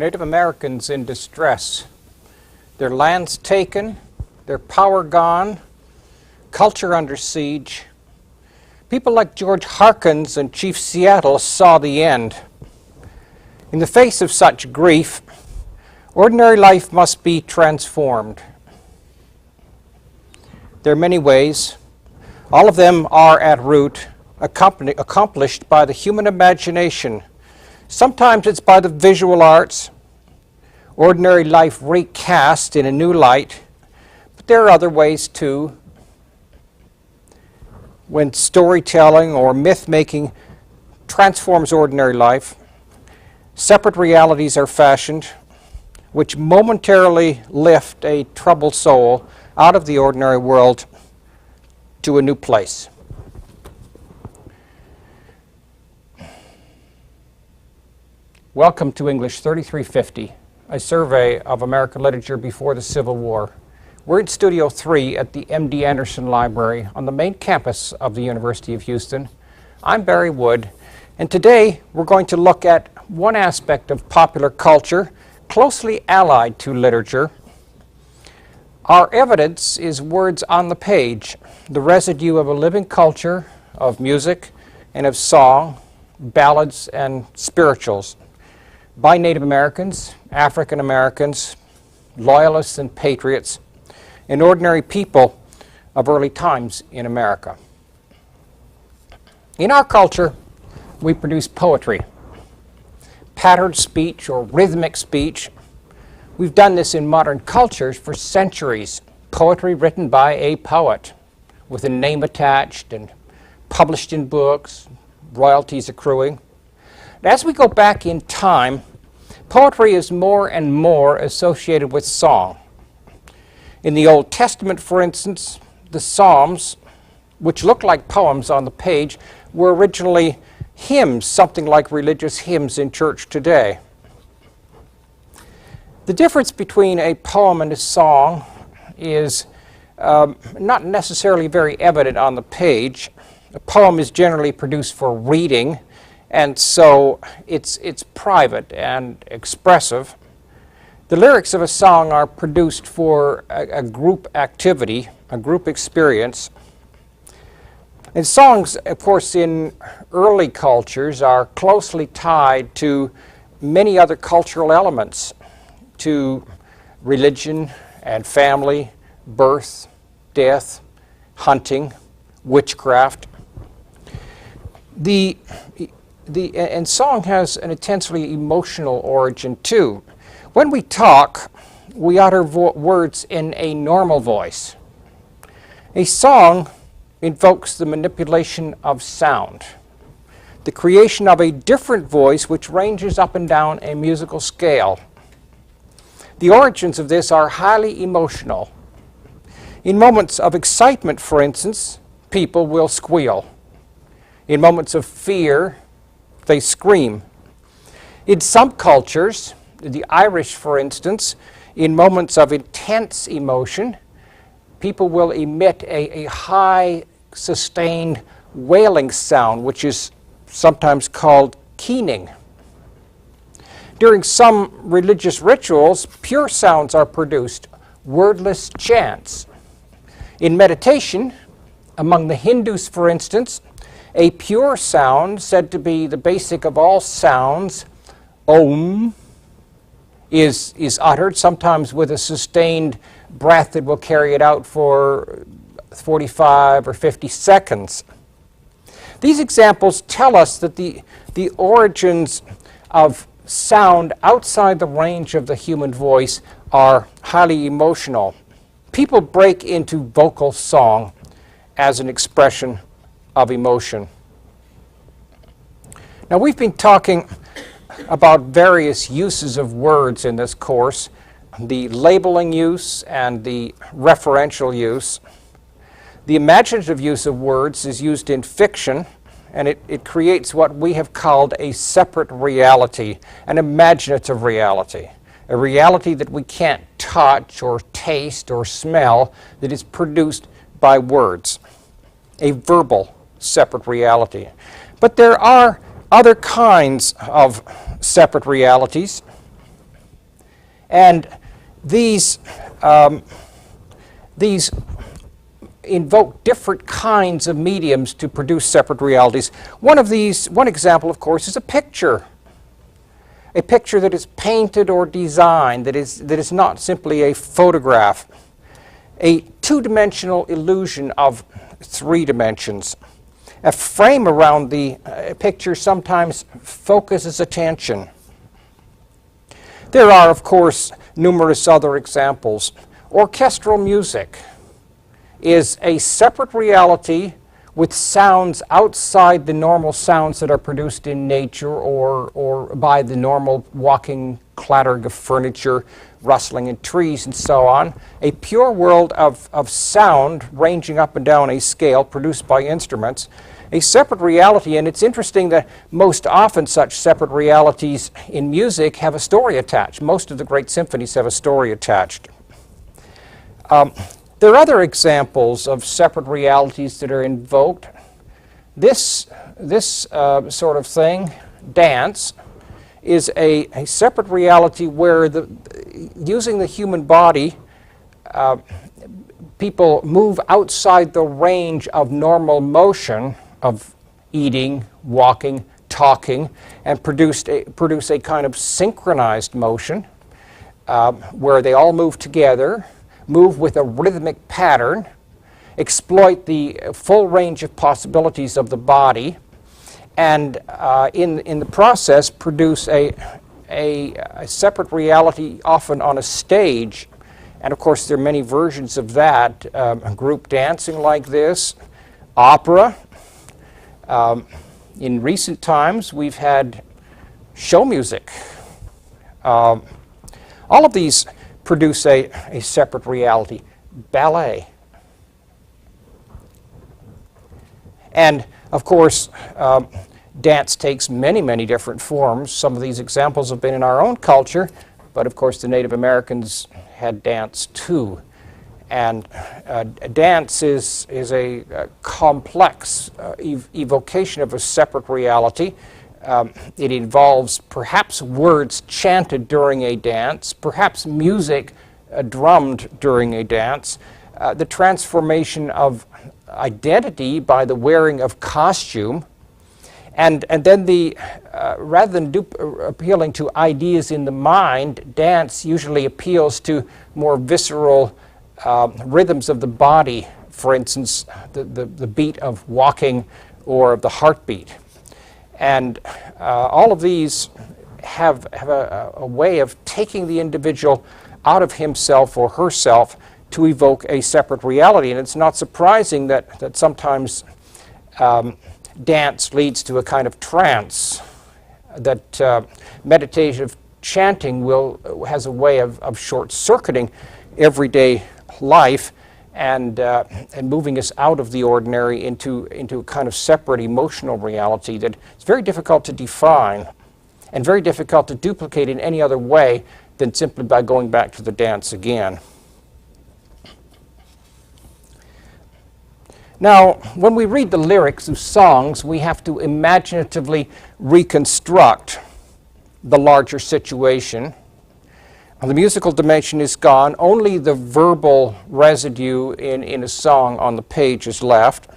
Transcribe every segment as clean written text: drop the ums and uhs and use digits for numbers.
Native Americans in distress, their lands taken, their power gone, culture under siege. People like George Harkins and Chief Seattle saw the end. In the face of such grief, ordinary life must be transformed. There are many ways. All of them are at root accomplished by the human imagination. Sometimes it's by the visual arts, ordinary life recast in a new light, but there are other ways too. When storytelling or myth-making transforms ordinary life, separate realities are fashioned, which momentarily lift a troubled soul out of the ordinary world to a new place. Welcome to English 3350, a survey of American literature before the Civil War. We're in Studio 3 at the M.D. Anderson Library on the main campus of the University of Houston. I'm Barry Wood, and today we're going to look at one aspect of popular culture closely allied to literature. Our evidence is words on the page, the residue of a living culture of music and of song, ballads and spirituals, by Native Americans, African Americans, loyalists and patriots, and ordinary people of early times in America. In our culture, we produce poetry, patterned speech or rhythmic speech. We've done this in modern cultures for centuries. Poetry written by a poet with a name attached and published in books, royalties accruing. As we go back in time, poetry is more and more associated with song. In the Old Testament, for instance, the Psalms, which look like poems on the page, were originally hymns, something like religious hymns in church today. The difference between a poem and a song is not necessarily very evident on the page. A poem is generally produced for reading, and so it's private and expressive. The lyrics of a song are produced for a group activity, a group experience. And songs, of course, in early cultures are closely tied to many other cultural elements, to religion and family, birth, death, hunting, witchcraft. And song has an intensely emotional origin too. When we talk, we utter words in a normal voice. A song invokes the manipulation of sound, the creation of a different voice which ranges up and down a musical scale. The origins of this are highly emotional. In moments of excitement, for instance, people will squeal. In moments of fear, they scream. In some cultures, the Irish, for instance, in moments of intense emotion, people will emit a high, sustained wailing sound, which is sometimes called keening. During some religious rituals, pure sounds are produced, wordless chants. In meditation, among the Hindus, for instance, a pure sound, said to be the basic of all sounds, Om, is uttered, sometimes with a sustained breath that will carry it out for 45 or 50 seconds. These examples tell us that the origins of sound outside the range of the human voice are highly emotional. People break into vocal song as an expression of emotion. Now, we've been talking about various uses of words in this course, the labeling use and the referential use. The imaginative use of words is used in fiction, and it creates what we have called a separate reality, an imaginative reality, a reality that we can't touch or taste or smell, that is produced by words, a verbal separate reality. But there are other kinds of separate realities. And these invoke different kinds of mediums to produce separate realities. One example, of course, is a picture. A picture that is painted or designed, that is not simply a photograph. A two-dimensional illusion of three dimensions. A frame around the picture sometimes focuses attention. There are, of course, numerous other examples. Orchestral music is a separate reality with sounds outside the normal sounds that are produced in nature or by the normal walking clattering of furniture, rustling in trees, and so on. A pure world of sound ranging up and down a scale produced by instruments. A separate reality, and it's interesting that most often such separate realities in music have a story attached. Most of the great symphonies have a story attached. There are other examples of separate realities that are invoked. This sort of thing, dance, is a separate reality where using the human body, people move outside the range of normal motion of eating, walking, talking, and produce a kind of synchronized motion where they all move together, move with a rhythmic pattern, exploit the full range of possibilities of the body, and in the process produce a separate reality, often on a stage. And of course there are many versions of that, group dancing like this, opera. In recent times we've had show music. All of these produce a separate reality. Ballet. And of course, dance takes many, many different forms. Some of these examples have been in our own culture, but of course the Native Americans had dance too. And dance is a complex evocation of a separate reality. It involves perhaps words chanted during a dance, perhaps music drummed during a dance, the transformation of identity by the wearing of costume, and then rather than appealing to ideas in the mind, dance usually appeals to more visceral rhythms of the body, for instance, the beat of walking or of the heartbeat. And all of these have a way of taking the individual out of himself or herself to evoke a separate reality. And it's not surprising that sometimes dance leads to a kind of trance, that meditative chanting has a way of short-circuiting everyday life and moving us out of the ordinary into a kind of separate emotional reality that it's very difficult to define and very difficult to duplicate in any other way than simply by going back to the dance again. Now, when we read the lyrics of songs, we have to imaginatively reconstruct the larger situation. The musical dimension is gone. Only the verbal residue in a song on the page is left.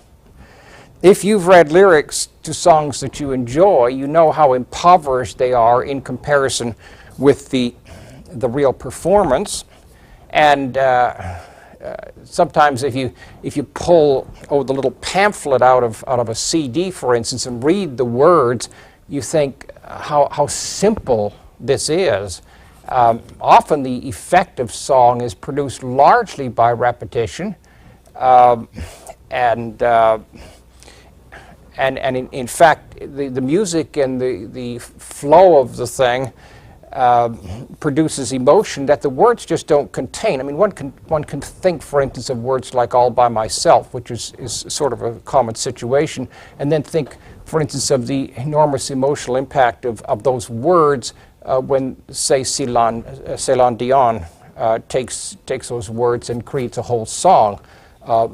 If you've read lyrics to songs that you enjoy, you know how impoverished they are in comparison with the real performance. And sometimes if you pull the little pamphlet out of a CD, for instance, and read the words, you think how simple this is. Often the effect of song is produced largely by repetition, and in fact the music and the flow of the thing produces emotion that the words just don't contain. I mean, one can think, for instance, of words like "all by myself," which is sort of a common situation, and then think, for instance, of the enormous emotional impact of those words when, say, Celine Dion takes those words and creates a whole song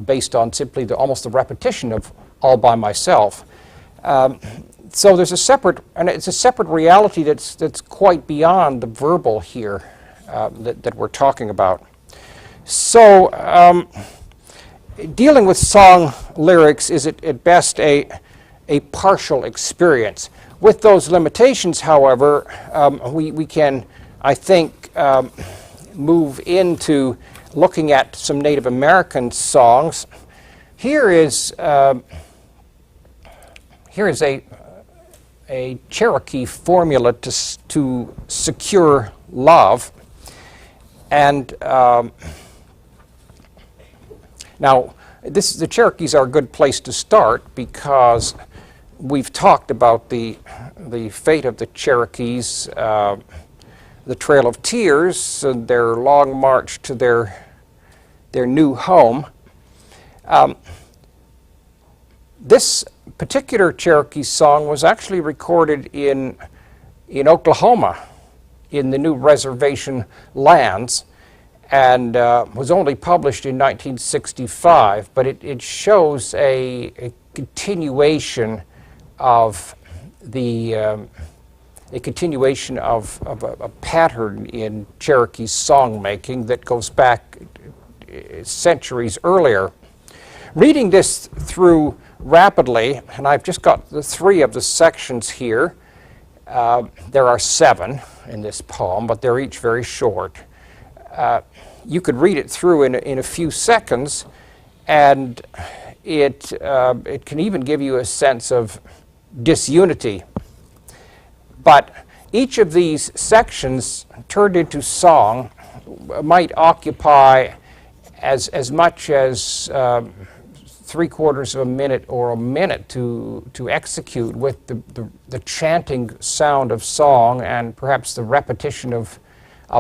based on simply almost the repetition of "all by myself." So there's it's a separate reality that's quite beyond the verbal here. that we're talking about. So dealing with song lyrics is at best a partial experience. With those limitations, however, we can, I think, move into looking at some Native American songs. Here is a Cherokee formula to secure love. And now, the Cherokees are a good place to start because we've talked about the fate of the Cherokees, the Trail of Tears, and their long march to their new home. This particular Cherokee song was actually recorded in Oklahoma, in the new reservation lands, and was only published in 1965, but it shows a continuation of a pattern in Cherokee songmaking that goes back centuries earlier. Reading this through rapidly, and I've just got the 3 of the sections here. There are 7 in this poem, but they're each very short. You could read it through in a few seconds, and it can even give you a sense of disunity. But each of these sections turned into song might occupy as much as 3/4 of a minute or a minute to execute, with the chanting sound of song and perhaps the repetition of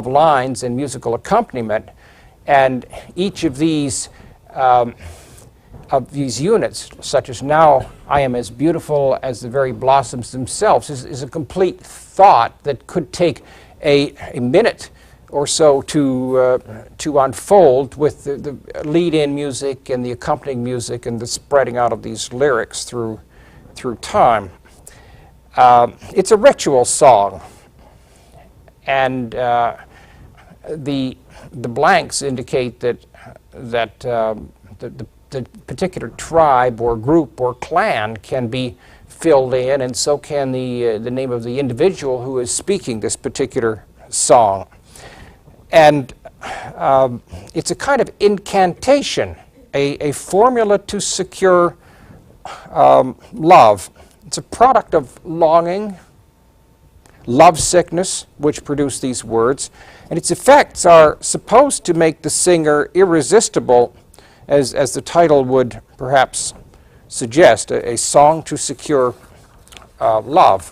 lines and musical accompaniment. And each of these units, such as "Now I am as beautiful as the very blossoms themselves," is a complete thought that could take a minute or so to unfold, with the lead-in music and the accompanying music and the spreading out of these lyrics through time. It's a ritual song, and the blanks indicate that the particular tribe or group or clan can be filled in, and so can the name of the individual who is speaking this particular song. And it's a kind of incantation, a formula to secure love. It's a product of longing, love sickness, which produce these words, and its effects are supposed to make the singer irresistible, as the title would perhaps suggest, a song to secure love.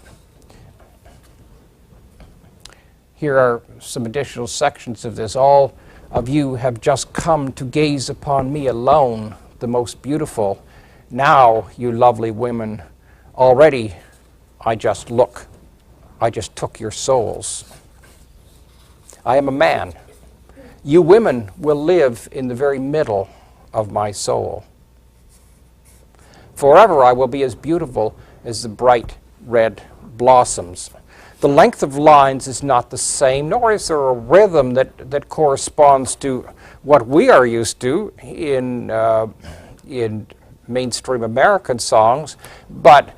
Here are some additional sections of this. "All of you have just come to gaze upon me alone, the most beautiful. Now, you lovely women, already I just took your souls. I am a man. You women will live in the very middle of my soul. Forever I will be as beautiful as the bright red blossoms." The length of lines is not the same, nor is there a rhythm that corresponds to what we are used to in mainstream American songs, but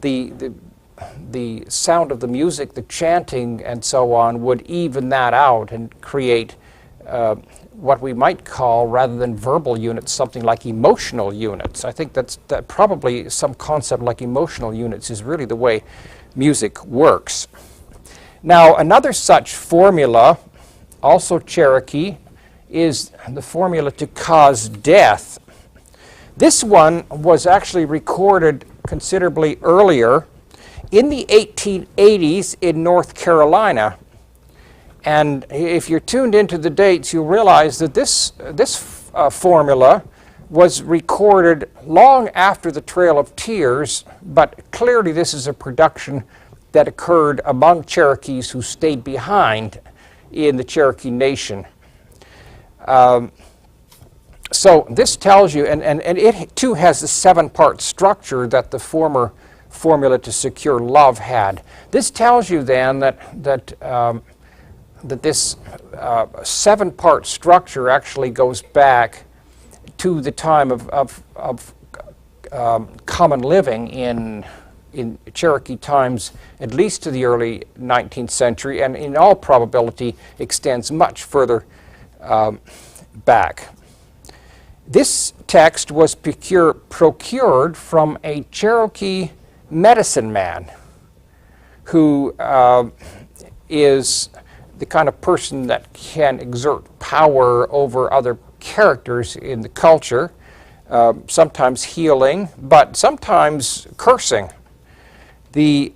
the sound of the music, the chanting, and so on would even that out and create what we might call, rather than verbal units, something like emotional units. I think that probably some concept like emotional units is really the way music works. Now, another such formula, also Cherokee, is the formula to cause death. This one was actually recorded considerably earlier, in the 1880s in North Carolina. And if you're tuned into the dates, you'll realize that this formula was recorded long after the Trail of Tears, but clearly this is a production that occurred among Cherokees who stayed behind in the Cherokee Nation. So this tells you, and it too has the 7-part structure that the former formula to secure love had. This tells you then that this seven-part structure actually goes back to the time of common living in Cherokee times, at least to the early 19th century, and in all probability extends much further back. This text was procured from a Cherokee medicine man who is the kind of person that can exert power over other characters in the culture, sometimes healing, but sometimes cursing. The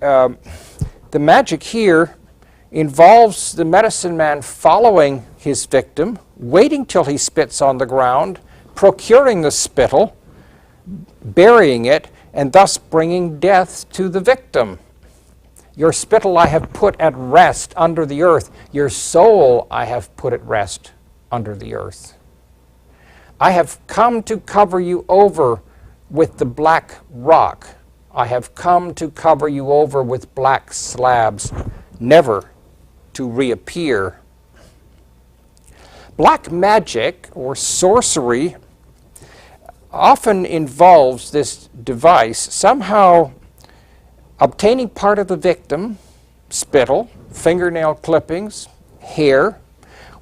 magic here involves the medicine man following his victim, waiting till he spits on the ground, procuring the spittle, burying it, and thus bringing death to the victim. Your spittle I have put at rest under the earth. Your soul I have put at rest under the earth. I have come to cover you over with the black rock. I have come to cover you over with black slabs, never to reappear. Black magic, or sorcery, often involves this device, somehow obtaining part of the victim, spittle, fingernail clippings, hair.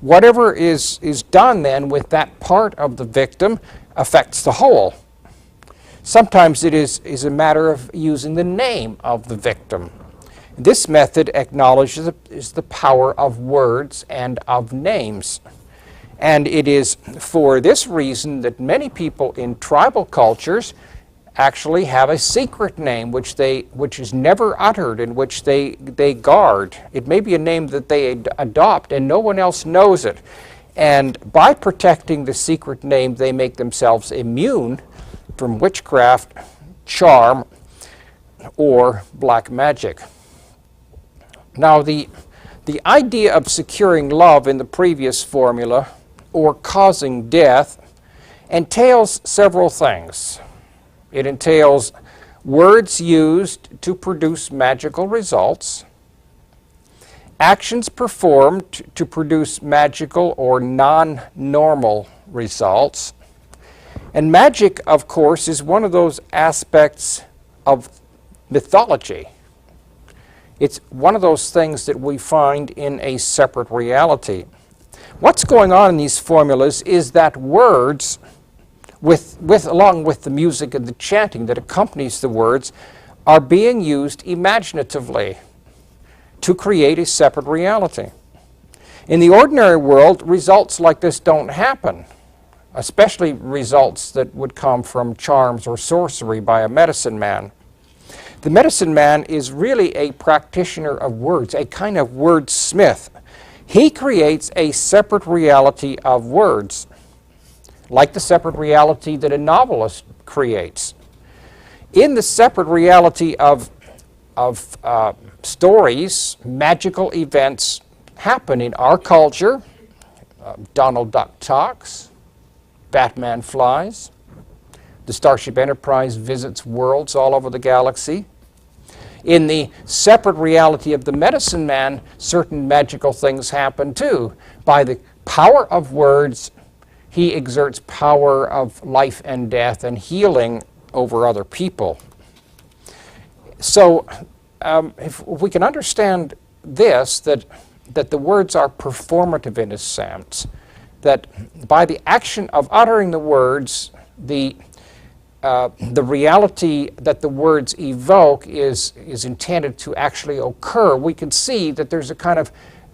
Whatever is done then with that part of the victim affects the whole. Sometimes it is a matter of using the name of the victim. This method acknowledges the power of words and of names. And it is for this reason that many people in tribal cultures actually have a secret name which is never uttered and which they guard. It may be a name that they adopt and no one else knows it. And by protecting the secret name, they make themselves immune from witchcraft, charm, or black magic. Now, the idea of securing love in the previous formula, or causing death, entails several things. It entails words used to produce magical results, actions performed to produce magical or non-normal results. And magic, of course, is one of those aspects of mythology. It's one of those things that we find in a separate reality. What's going on in these formulas is that words, along with the music and the chanting that accompanies the words, are being used imaginatively to create a separate reality. In the ordinary world, results like this don't happen, especially results that would come from charms or sorcery by a medicine man. The medicine man is really a practitioner of words, a kind of wordsmith. He creates a separate reality of words, like the separate reality that a novelist creates. In the separate reality of stories, magical events happen in our culture. Donald Duck talks, Batman flies, the Starship Enterprise visits worlds all over the galaxy. In the separate reality of the medicine man, certain magical things happen too. By the power of words, he exerts power of life and death and healing over other people. So if we can understand this, that the words are performative in a sense, that by the action of uttering the words, the reality that the words evoke is intended to actually occur, we can see that there's a kind of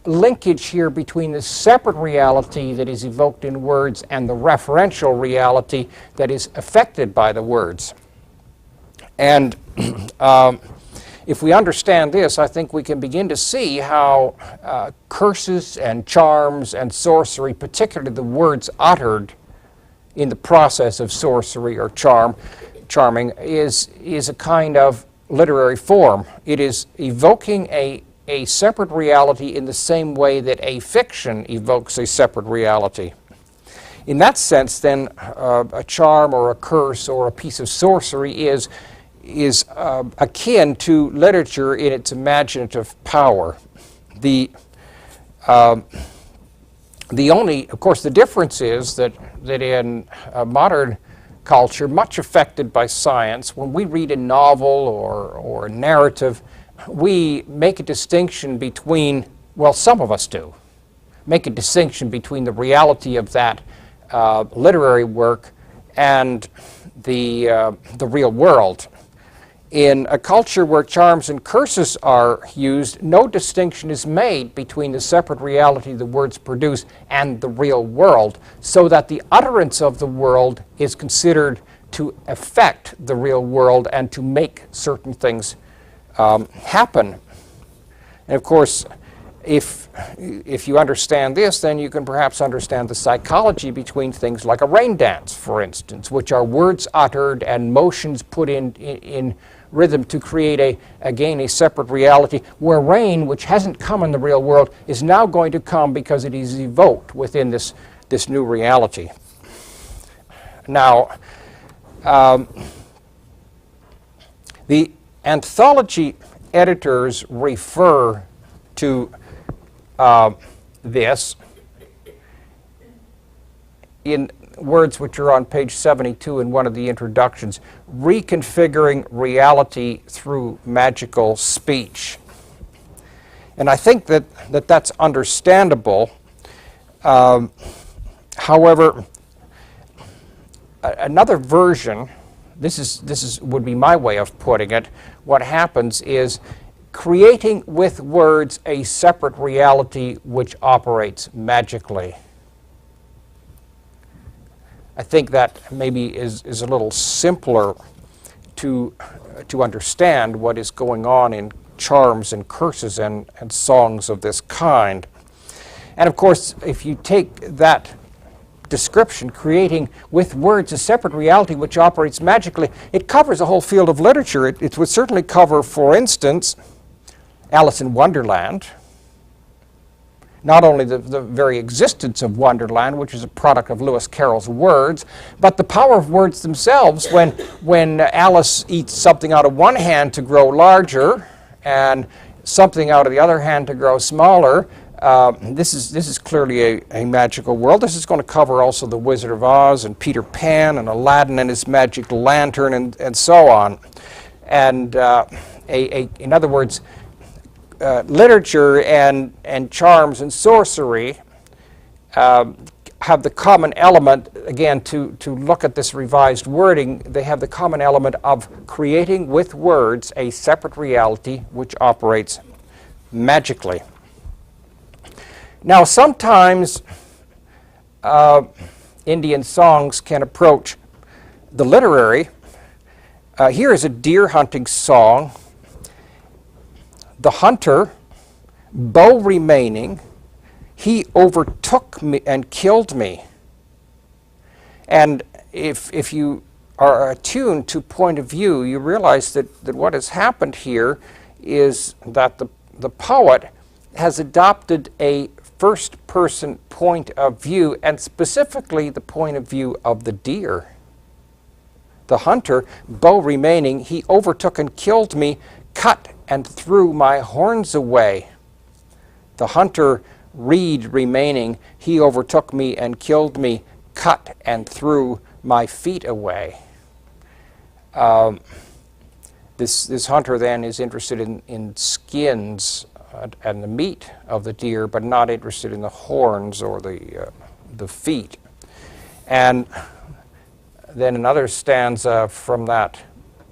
linkage here between the separate reality that is evoked in words and the referential reality that is affected by the words. And if we understand this, I think we can begin to see how curses and charms and sorcery, particularly the words uttered in the process of sorcery or charming, is a kind of literary form. It is evoking a separate reality in the same way that a fiction evokes a separate reality. In that sense, then, a charm or a curse or a piece of sorcery is akin to literature in its imaginative power. The Of course, the difference is that in modern culture, much affected by science, when we read a novel or a narrative, we make a distinction between, well, some of us do, make a distinction between the reality of that literary work and the real world. In a culture where charms and curses are used, no distinction is made between the separate reality the words produce and the real world, so that the utterance of the world is considered to affect the real world and to make certain things happen. And of course, if you understand this, then you can perhaps understand the psychology between things like a rain dance, for instance, which are words uttered and motions put in rhythm to create again a separate reality, where rain, which hasn't come in the real world, is now going to come because it is evoked within this new reality. Now, the anthology editors refer to this in words which are on page 72 in one of the introductions: reconfiguring reality through magical speech. And I think that's understandable. However, another version, this would be my way of putting it, what happens is creating with words a separate reality which operates magically. I think that maybe is a little simpler to understand what is going on in charms and curses and songs of this kind. And of course, if you take that description, creating with words a separate reality which operates magically, it covers a whole field of literature. It would certainly cover, for instance, Alice in Wonderland. Not only the very existence of Wonderland, which is a product of Lewis Carroll's words, but the power of words themselves. When Alice eats something out of one hand to grow larger and something out of the other hand to grow smaller, this is clearly a magical world. This is going to cover also the Wizard of Oz and Peter Pan and Aladdin and his magic lantern and so on. And in other words, literature and charms and sorcery have the common element, again, to look at this revised wording, they have the common element of creating with words a separate reality which operates magically. Now, sometimes Indian songs can approach the literary. Here is a deer hunting song. The hunter, bow remaining, he overtook me and killed me. And if you are attuned to point of view, you realize that what has happened here is that the poet has adopted a first-person point of view, and specifically the point of view of the deer. The hunter, bow remaining, he overtook and killed me, cut and threw my horns away. The hunter, reed remaining, he overtook me and killed me, cut and threw my feet away. This hunter then is interested in skins and the meat of the deer, but not interested in the horns or the feet. And then another stanza from that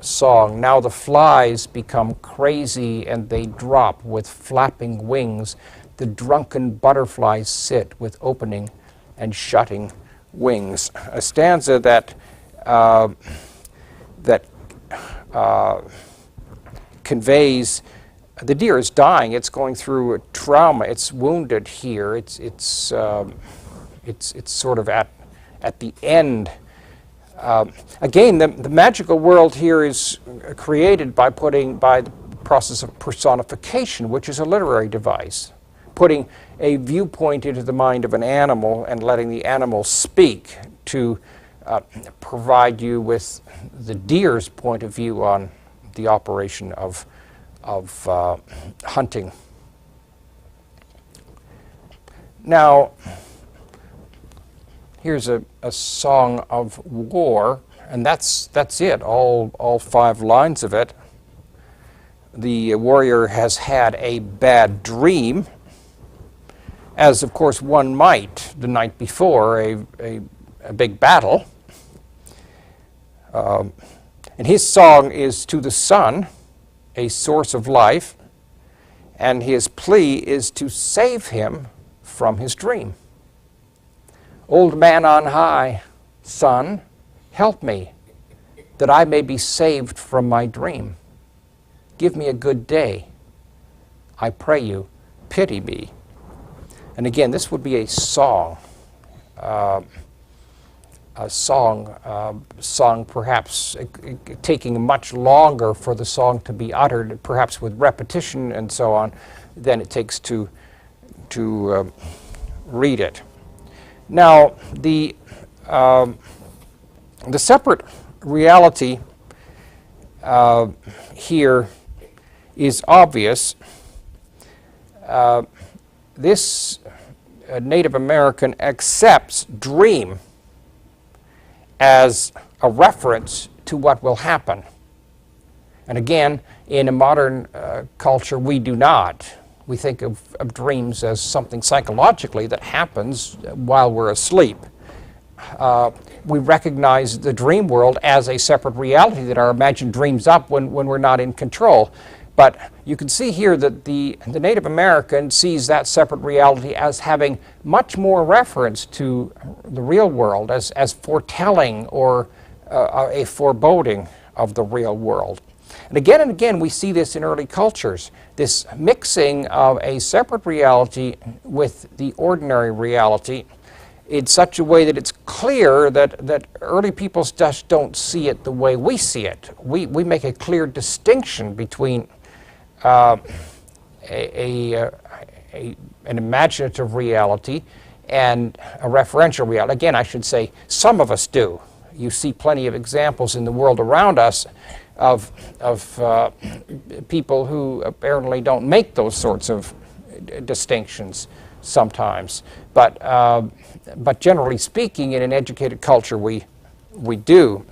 song: now the flies become crazy and they drop with flapping wings. The drunken butterflies sit with opening and shutting wings. A stanza that conveys the deer is dying. It's going through a trauma. It's wounded here. It's sort of at the end. Again, the magical world here is created by the process of personification, which is a literary device, putting a viewpoint into the mind of an animal and letting the animal speak to provide you with the deer's point of view on the operation of hunting. Now, here's a song of war, and that's it, all 5 lines of it. The warrior has had a bad dream, as of course one might the night before a big battle. And his song is to the sun, a source of life, and his plea is to save him from his dream. Old man on high, son, help me, that I may be saved from my dream. Give me a good day. I pray you, pity me. And again, this would be a song. Song perhaps taking much longer for the song to be uttered, perhaps with repetition and so on, than it takes to read it. Now, the separate reality here is obvious. This Native American accepts dream as a reference to what will happen. And again, in a modern culture, we do not. We think of dreams as something psychologically that happens while we're asleep. We recognize the dream world as a separate reality that our imagined dreams up when we're not in control. But you can see here that the Native American sees that separate reality as having much more reference to the real world, as foretelling or a foreboding of the real world. And again we see this in early cultures, this mixing of a separate reality with the ordinary reality in such a way that it's clear that early peoples just don't see it the way we see it. We make a clear distinction between an imaginative reality and a referential reality. Again, I should say some of us do. You see plenty of examples in the world around us of people who apparently don't make those sorts of distinctions sometimes. But generally speaking, in an educated culture, we do.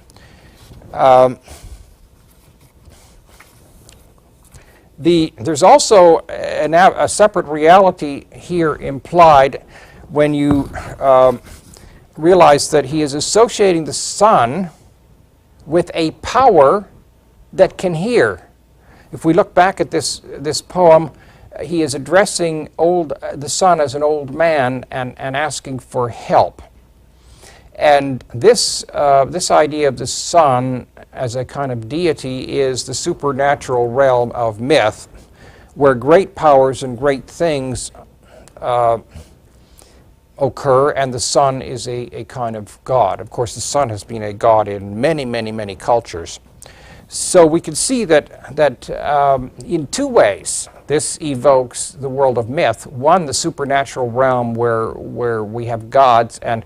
There's also a separate reality here implied when you realize that he is associating the sun with a power that can hear. If we look back at this poem, he is addressing the sun as an old man and asking for help. And this idea of the sun as a kind of deity is the supernatural realm of myth, where great powers and great things occur, and the sun is a kind of god. Of course, the sun has been a god in many cultures. So we can see that in 2 ways this evokes the world of myth. One, the supernatural realm where we have gods, and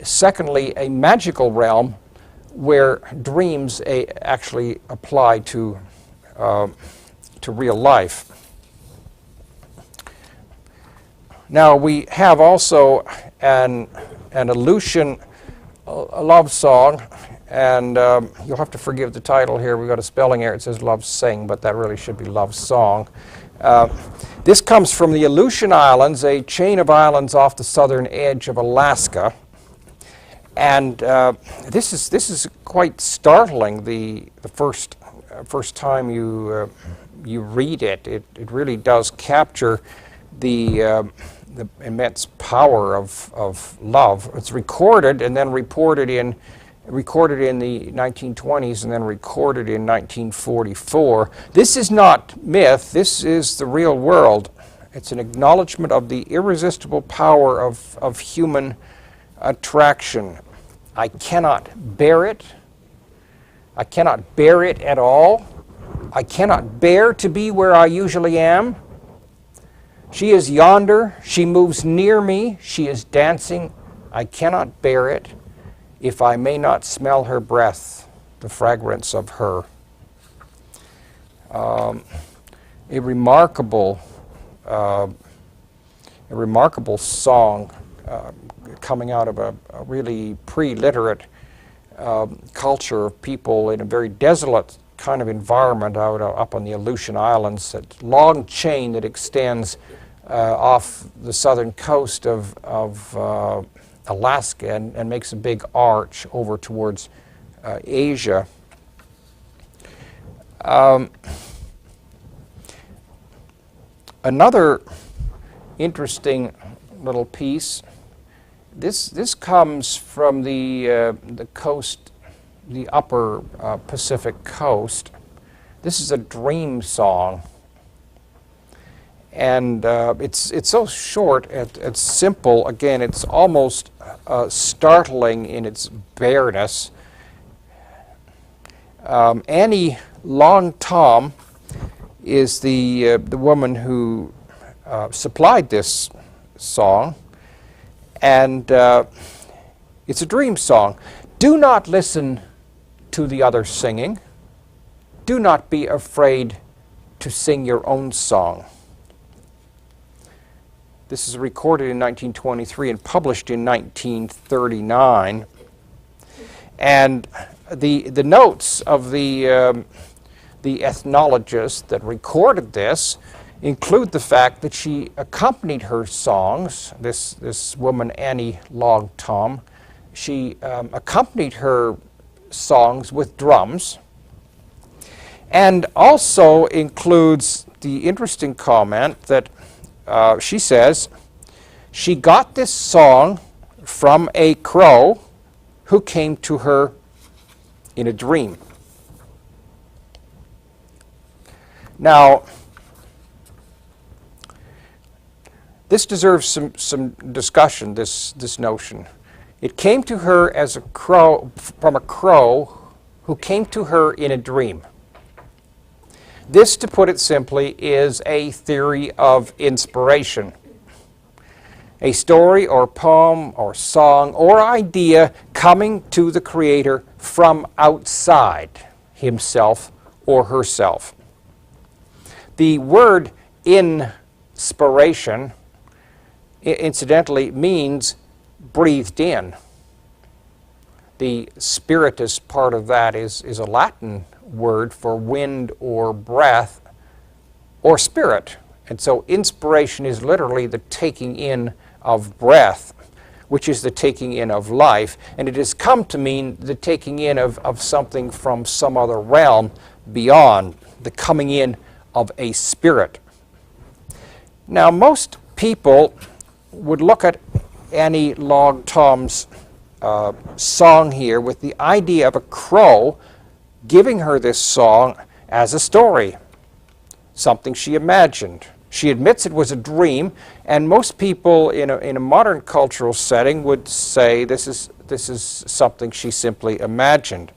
secondly, a magical realm where dreams actually apply to real life. Now we have also an Aleutian love song, and you'll have to forgive the title here. We've got a spelling error. It says Love Sing, but that really should be Love Song. This comes from the Aleutian Islands, a chain of islands off the southern edge of Alaska. And this is quite startling. The first time you read it, it really does capture the immense power of love. It's recorded and then recorded in the 1920s and then recorded in 1944. This is not myth. This is the real world. It's an acknowledgement of the irresistible power of human attraction. I cannot bear it. I cannot bear it at all. I cannot bear to be where I usually am. She is yonder. She moves near me. She is dancing. I cannot bear it if I may not smell her breath, the fragrance of her. A remarkable remarkable song coming out of a really pre-literate culture of people in a very desolate kind of environment up on the Aleutian Islands, that long chain that extends off the southern coast of Alaska and makes a big arch over towards Asia. Another interesting little piece. This comes from the coast, the upper Pacific coast. This is a dream song, and it's so short and simple. Again, it's almost startling in its bareness. Annie Long Tom is the woman who supplied this song, and it's a dream song. Do not listen to the others singing. Do not be afraid to sing your own song. This is recorded in 1923 and published in 1939. And the notes of the ethnologist that recorded this include the fact that she accompanied her songs, this woman Annie Long Tom, she accompanied her songs with drums, and also includes the interesting comment that she says she got this song from a crow who came to her in a dream. Now, this deserves some discussion, this notion. It came to her as a crow, from a crow who came to her in a dream. This, to put it simply, is a theory of inspiration. A story or poem or song or idea coming to the creator from outside himself or herself. The word inspiration, incidentally, means breathed in. The spiritus part of that is a Latin word for wind or breath or spirit. And so inspiration is literally the taking in of breath, which is the taking in of life. And it has come to mean the taking in of something from some other realm beyond, the coming in of a spirit. Now, most people would look at Annie Long Tom's song here with the idea of a crow giving her this song as a story, something she imagined. She admits it was a dream, and most people in a modern cultural setting would say this is something she simply imagined.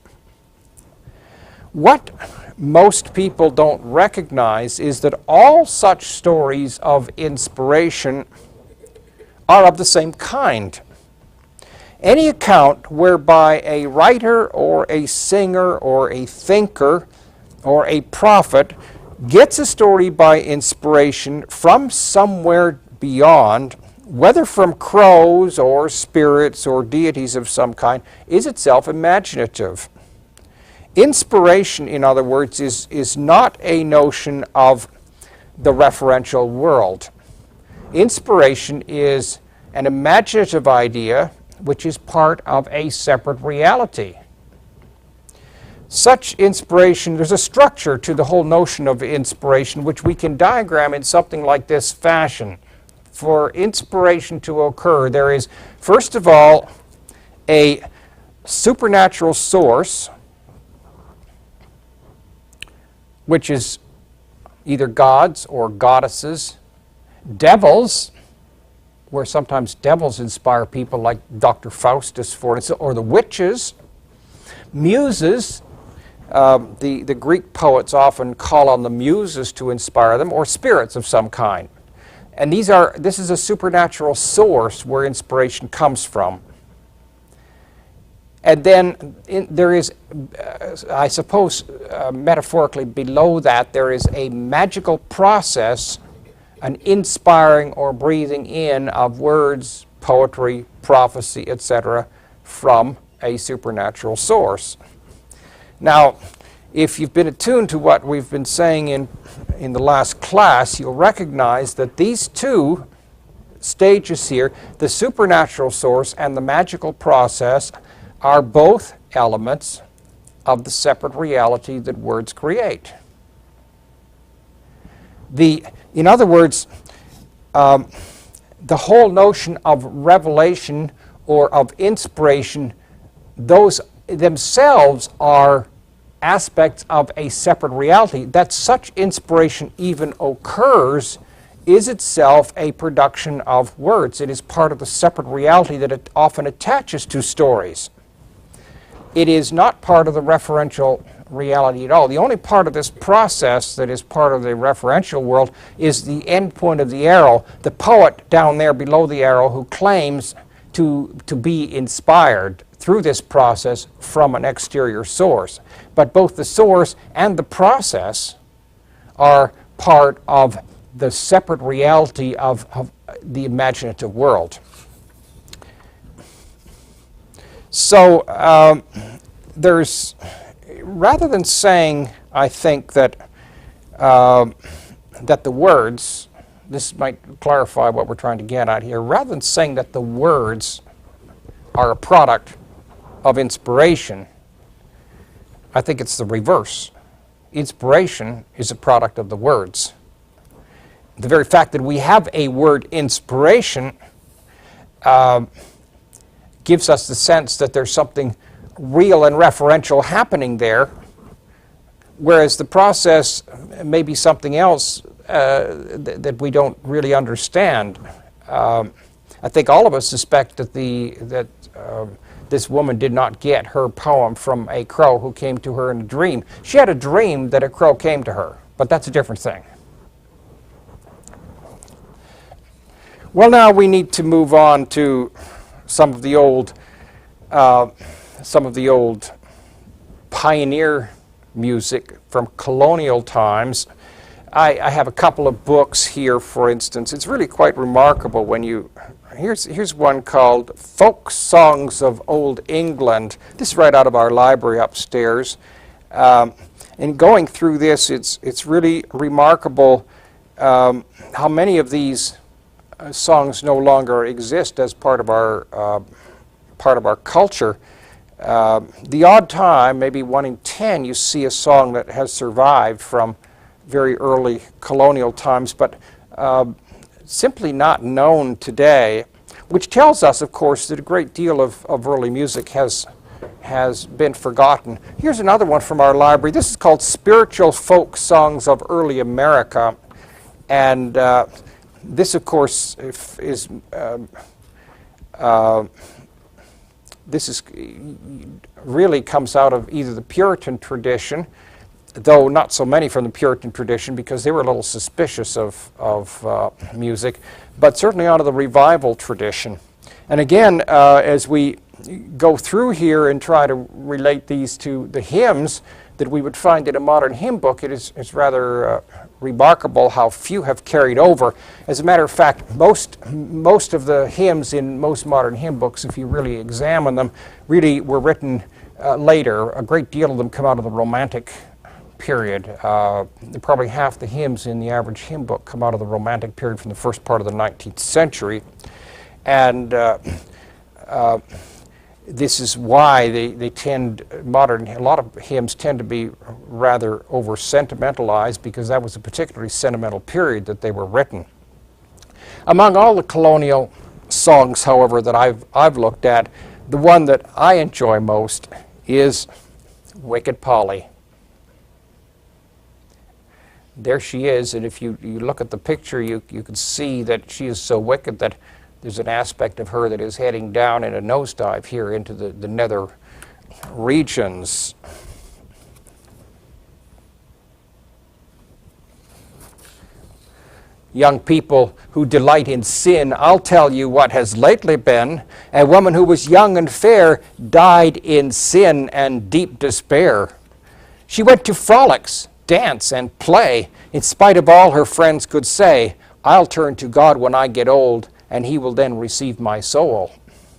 What most people don't recognize is that all such stories of inspiration are of the same kind. Any account whereby a writer or a singer or a thinker or a prophet gets a story by inspiration from somewhere beyond, whether from crows or spirits or deities of some kind, is itself imaginative. Inspiration, in other words, is not a notion of the referential world. Inspiration is an imaginative idea which is part of a separate reality. Such inspiration, there's a structure to the whole notion of inspiration which we can diagram in something like this fashion. For inspiration to occur, there is, first of all, a supernatural source, which is either gods or goddesses, devils, where sometimes devils inspire people like Dr. Faustus, for instance, or the witches, muses. The Greek poets often call on the muses to inspire them, or spirits of some kind. And this is a supernatural source where inspiration comes from. And then there is, I suppose, metaphorically below that, there is a magical process an inspiring or breathing in of words, poetry, prophecy, etc., from a supernatural source. Now, if you've been attuned to what we've been saying in the last class, you'll recognize that these two stages here, the supernatural source and the magical process, are both elements of the separate reality that words create. In other words, the whole notion of revelation or of inspiration, those themselves are aspects of a separate reality. That such inspiration even occurs is itself a production of words. It is part of the separate reality that it often attaches to stories. It is not part of the referential reality at all. The only part of this process that is part of the referential world is the end point of the arrow, the poet down there below the arrow who claims to be inspired through this process from an exterior source. But both the source and the process are part of the separate reality of the imaginative world. So there's, rather than saying, I think, that the words, this might clarify what we're trying to get at here, rather than saying that the words are a product of inspiration, I think it's the reverse. Inspiration is a product of the words. The very fact that we have a word inspiration gives us the sense that there's something real and referential happening there, whereas the process may be something else that we don't really understand. I think all of us suspect that this woman did not get her poem from a crow who came to her in a dream. She had a dream that a crow came to her, but that's a different thing. Well, now we need to move on to some of the old pioneer music from colonial times. I have a couple of books here, for instance. It's really quite remarkable when you... Here's one called Folk Songs of Old England. This is right out of our library upstairs. And going through this, it's really remarkable how many of these songs no longer exist as part of our culture. The odd time, maybe 1 in 10, you see a song that has survived from very early colonial times, but simply not known today, which tells us, of course, that a great deal of early music has been forgotten. Here's another one from our library. This is called Spiritual Folk Songs of Early America, and this, of course, really comes out of either the Puritan tradition, though not so many from the Puritan tradition because they were a little suspicious of music, but certainly out of the revival tradition. And again, as we go through here and try to relate these to the hymns that we would find in a modern hymn book, it's rather remarkable how few have carried over. As a matter of fact, most of the hymns in most modern hymn books, if you really examine them, really were written later. A great deal of them come out of the Romantic period. Probably half the hymns in the average hymn book come out of the Romantic period from the first part of the 19th century. And this is why a lot of hymns tend to be rather over-sentimentalized, because that was a particularly sentimental period that they were written. Among all the colonial songs, however, that I've looked at, the one that I enjoy most is Wicked Polly. There she is, and if you look at the picture, you can see that she is so wicked that there's an aspect of her that is heading down in a nosedive here into the nether regions. Young people who delight in sin, I'll tell you what has lately been. A woman who was young and fair died in sin and deep despair. She went to frolics, dance, and play, in spite of all her friends could say. I'll turn to God when I get old, and he will then receive my soul.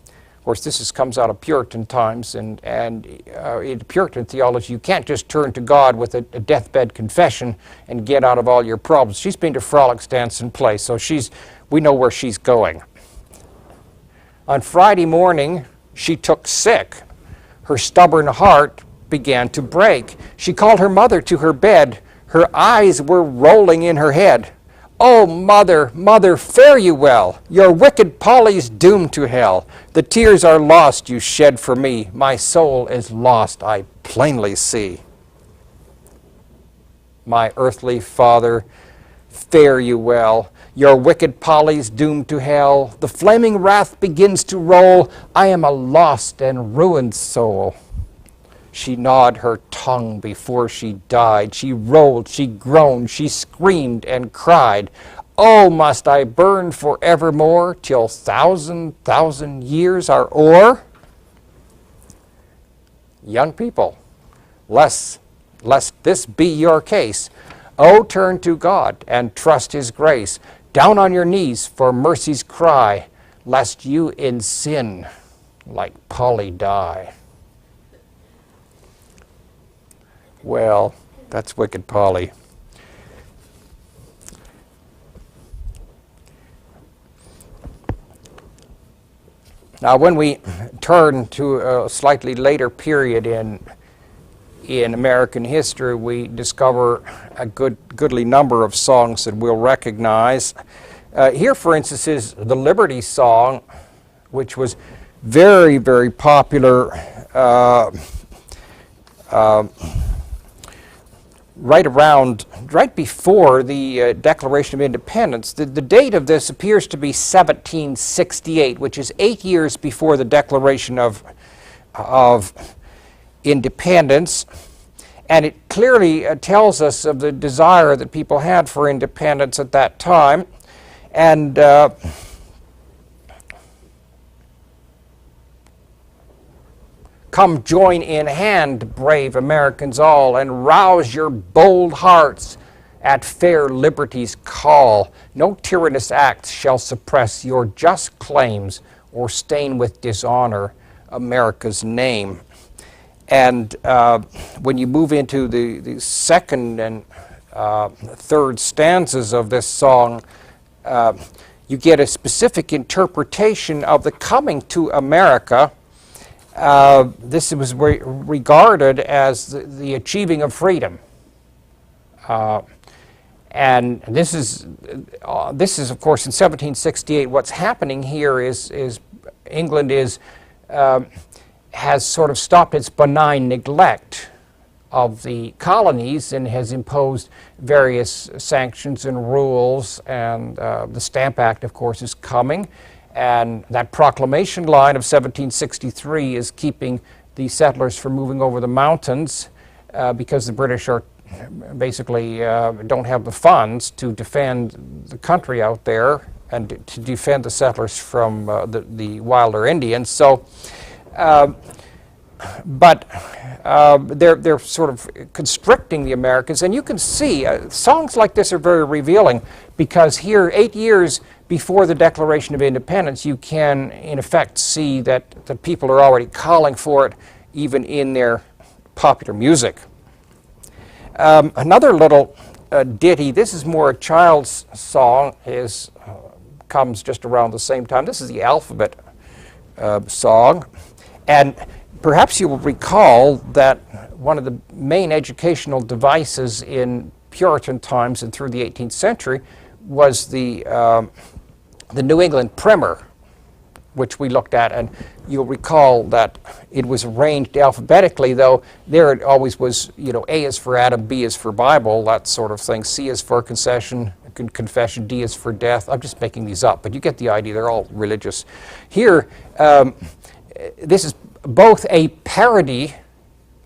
Of course, comes out of Puritan times, and in Puritan theology, you can't just turn to God with a deathbed confession and get out of all your problems. She's been to frolics, dance, and play, so we know where she's going. On Friday morning, she took sick. Her stubborn heart began to break. She called her mother to her bed. Her eyes were rolling in her head. "Oh, mother, mother, fare you well. Your wicked Polly's doomed to hell. The tears are lost you shed for me. My soul is lost, I plainly see. My earthly father, fare you well. Your wicked Polly's doomed to hell. The flaming wrath begins to roll. I am a lost and ruined soul." She gnawed her tongue before she died. She rolled, she groaned, she screamed and cried. "Oh, must I burn forevermore till thousand years are o'er?" Young people, lest this be your case, oh, turn to God and trust his grace. Down on your knees for mercy's cry, lest you in sin like Polly die. Well, that's wicked Polly. Now, when we turn to a slightly later period in American history, we discover a goodly number of songs that we'll recognize. Here, for instance, is the Liberty Song, which was very, very popular right before the Declaration of Independence. The date of this appears to be 1768, which is 8 years before the Declaration of Independence. And it clearly tells us of the desire that people had for independence at that time. And come join in hand, brave Americans all, and rouse your bold hearts at fair liberty's call. No tyrannous acts shall suppress your just claims or stain with dishonor America's name. And when you move into the second and third stanzas of this song, you get a specific interpretation of the coming to America. This was regarded as the achieving of freedom. And this is, of course, in 1768. What's happening here is England has sort of stopped its benign neglect of the colonies and has imposed various sanctions and rules, and the Stamp Act, of course, is coming, and that proclamation line of 1763 is keeping the settlers from moving over the mountains because the British are basically don't have the funds to defend the country out there and to defend the settlers from the wilder Indians. So but they're sort of constricting the Americans, and you can see songs like this are very revealing, because here, 8 years before the Declaration of Independence, you can in effect see that the people are already calling for it, even in their popular music. Another little ditty, this is more a child's song, comes just around the same time. This is the Alphabet song, and perhaps you will recall that one of the main educational devices in Puritan times and through the 18th century was the New England Primer, which we looked at, and you'll recall that it was arranged alphabetically, though there it always was, A is for Adam, B is for Bible, that sort of thing. C is for confession, D is for death. I'm just making these up, but you get the idea. They're all religious. Here, this is both a parody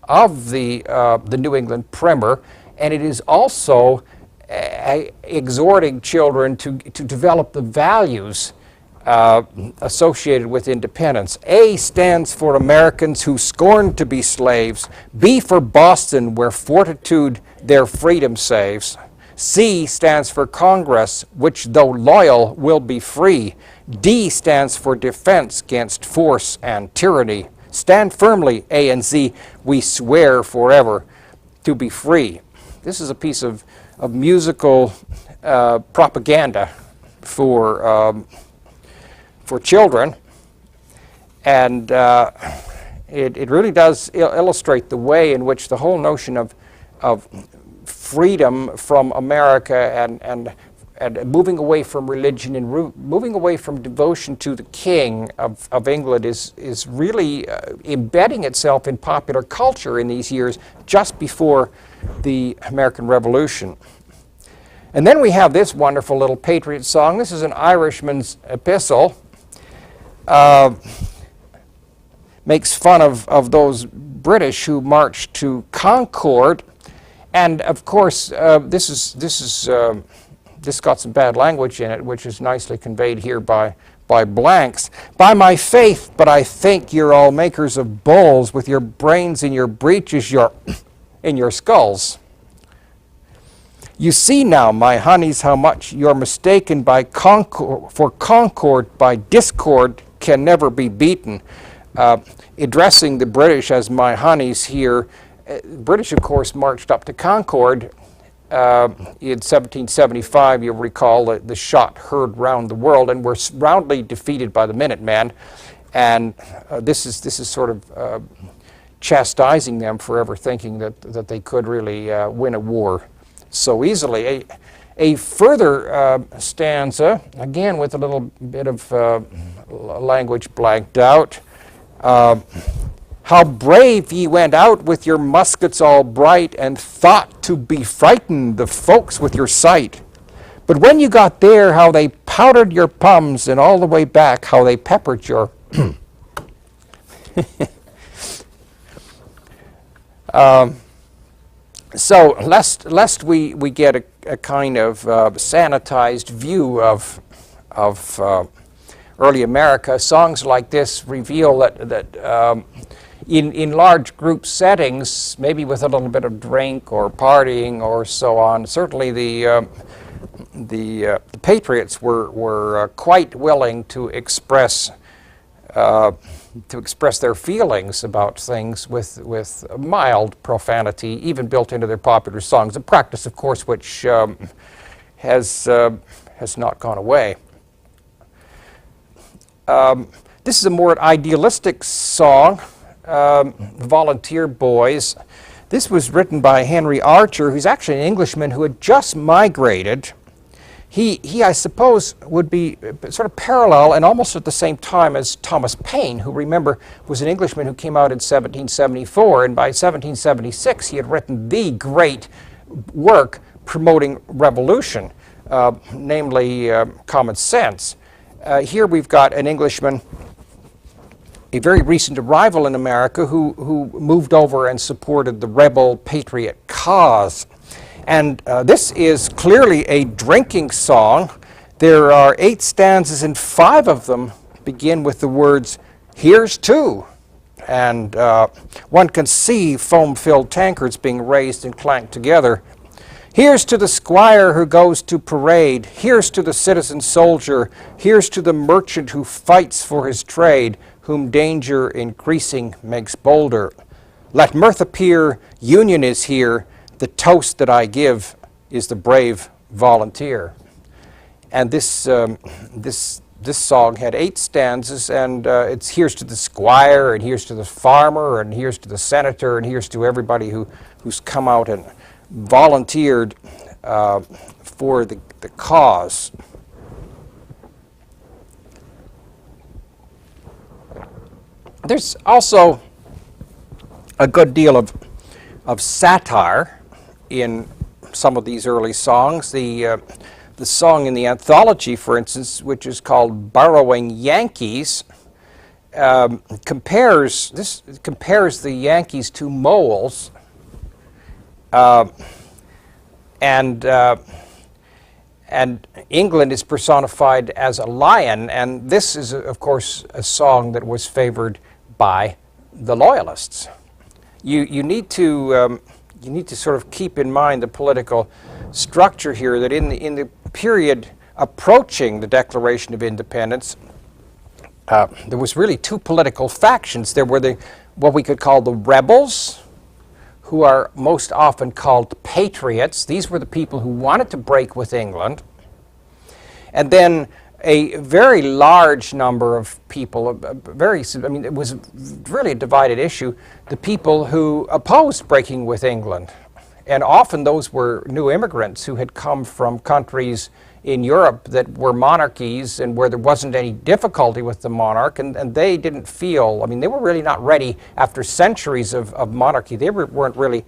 of the New England Primer, and it is also exhorting children to develop the values associated with independence. A stands for Americans who scorn to be slaves. B for Boston, where fortitude their freedom saves. C stands for Congress, which though loyal will be free. D stands for defense against force and tyranny. Stand firmly, A and Z, we swear forever to be free. This is a piece of musical propaganda for children, and it really does illustrate the way in which the whole notion of freedom from America and moving away from religion and moving away from devotion to the King of England is really embedding itself in popular culture in these years just before the American Revolution. And then we have this wonderful little patriot song. This is an Irishman's epistle. Makes fun of those British who marched to Concord. And of course, this got some bad language in it, which is nicely conveyed here by blanks. By my faith, but I think you're all makers of bulls, with your brains in your breeches, in your skulls. You see now, my honeys, how much you're mistaken by concord, for concord by discord can never be beaten. Addressing the British as my honeys here, British, of course, marched up to Concord in 1775. You'll recall the shot heard round the world, and were roundly defeated by the Minutemen. And this is sort of chastising them for ever thinking that they could really win a war so easily. A further stanza, again with a little bit of language blanked out. How brave ye went out with your muskets all bright, and thought to be frightened the folks with your sight. But when you got there, how they powdered your pums, and all the way back how they peppered your so lest we get a kind of sanitized view of early America, songs like this reveal that in large group settings, maybe with a little bit of drink or partying or so on, certainly the Patriots were quite willing to express their feelings about things with mild profanity, even built into their popular songs. A practice, of course, which has not gone away. This is a more idealistic song, Volunteer Boys. This was written by Henry Archer, who's actually an Englishman who had just migrated. He, I suppose, would be sort of parallel and almost at the same time as Thomas Paine, who, remember, was an Englishman who came out in 1774, and by 1776 he had written the great work promoting revolution, namely Common Sense. Here we've got an Englishman, a very recent arrival in America, who moved over and supported the rebel patriot cause. And this is clearly a drinking song. There are 8 stanzas, and 5 of them begin with the words, "Here's to." And one can see foam-filled tankards being raised and clanked together. Here's to the squire who goes to parade. Here's to the citizen soldier. Here's to the merchant who fights for his trade, whom danger increasing makes bolder. Let mirth appear, union is here. The toast that I give is the brave volunteer. And this song had 8 stanzas, and it's here's to the squire, and here's to the farmer, and here's to the senator, and here's to everybody who's come out and volunteered for the cause. There's also a good deal of satire in some of these early songs. The song in the anthology, for instance, which is called "Borrowing Yankees," compares the Yankees to moles, and England is personified as a lion, and this is, of course, a song that was favored by the Loyalists. You need to you need to sort of keep in mind the political structure here, that in the period approaching the Declaration of Independence, there was really two political factions. There were what we could call the rebels, who are most often called patriots. These were the people who wanted to break with England. And then a very large number of people, it was really a divided issue, the people who opposed breaking with England. And often those were new immigrants who had come from countries in Europe that were monarchies and where there wasn't any difficulty with the monarch, and they didn't feel, they were really not ready after centuries of monarchy. They weren't really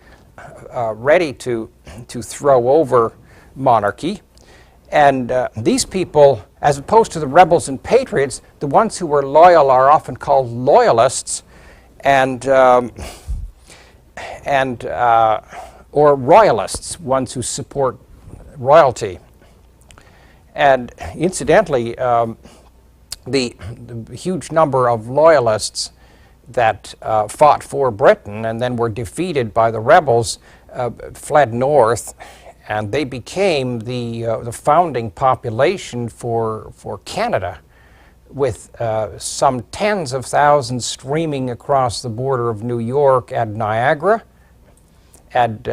ready to throw over monarchy. And these people, as opposed to the rebels and patriots, the ones who were loyal are often called loyalists, or royalists, ones who support royalty. And incidentally, the huge number of loyalists that fought for Britain and then were defeated by the rebels fled north, and they became the founding population for Canada, with some tens of thousands streaming across the border of New York at Niagara, and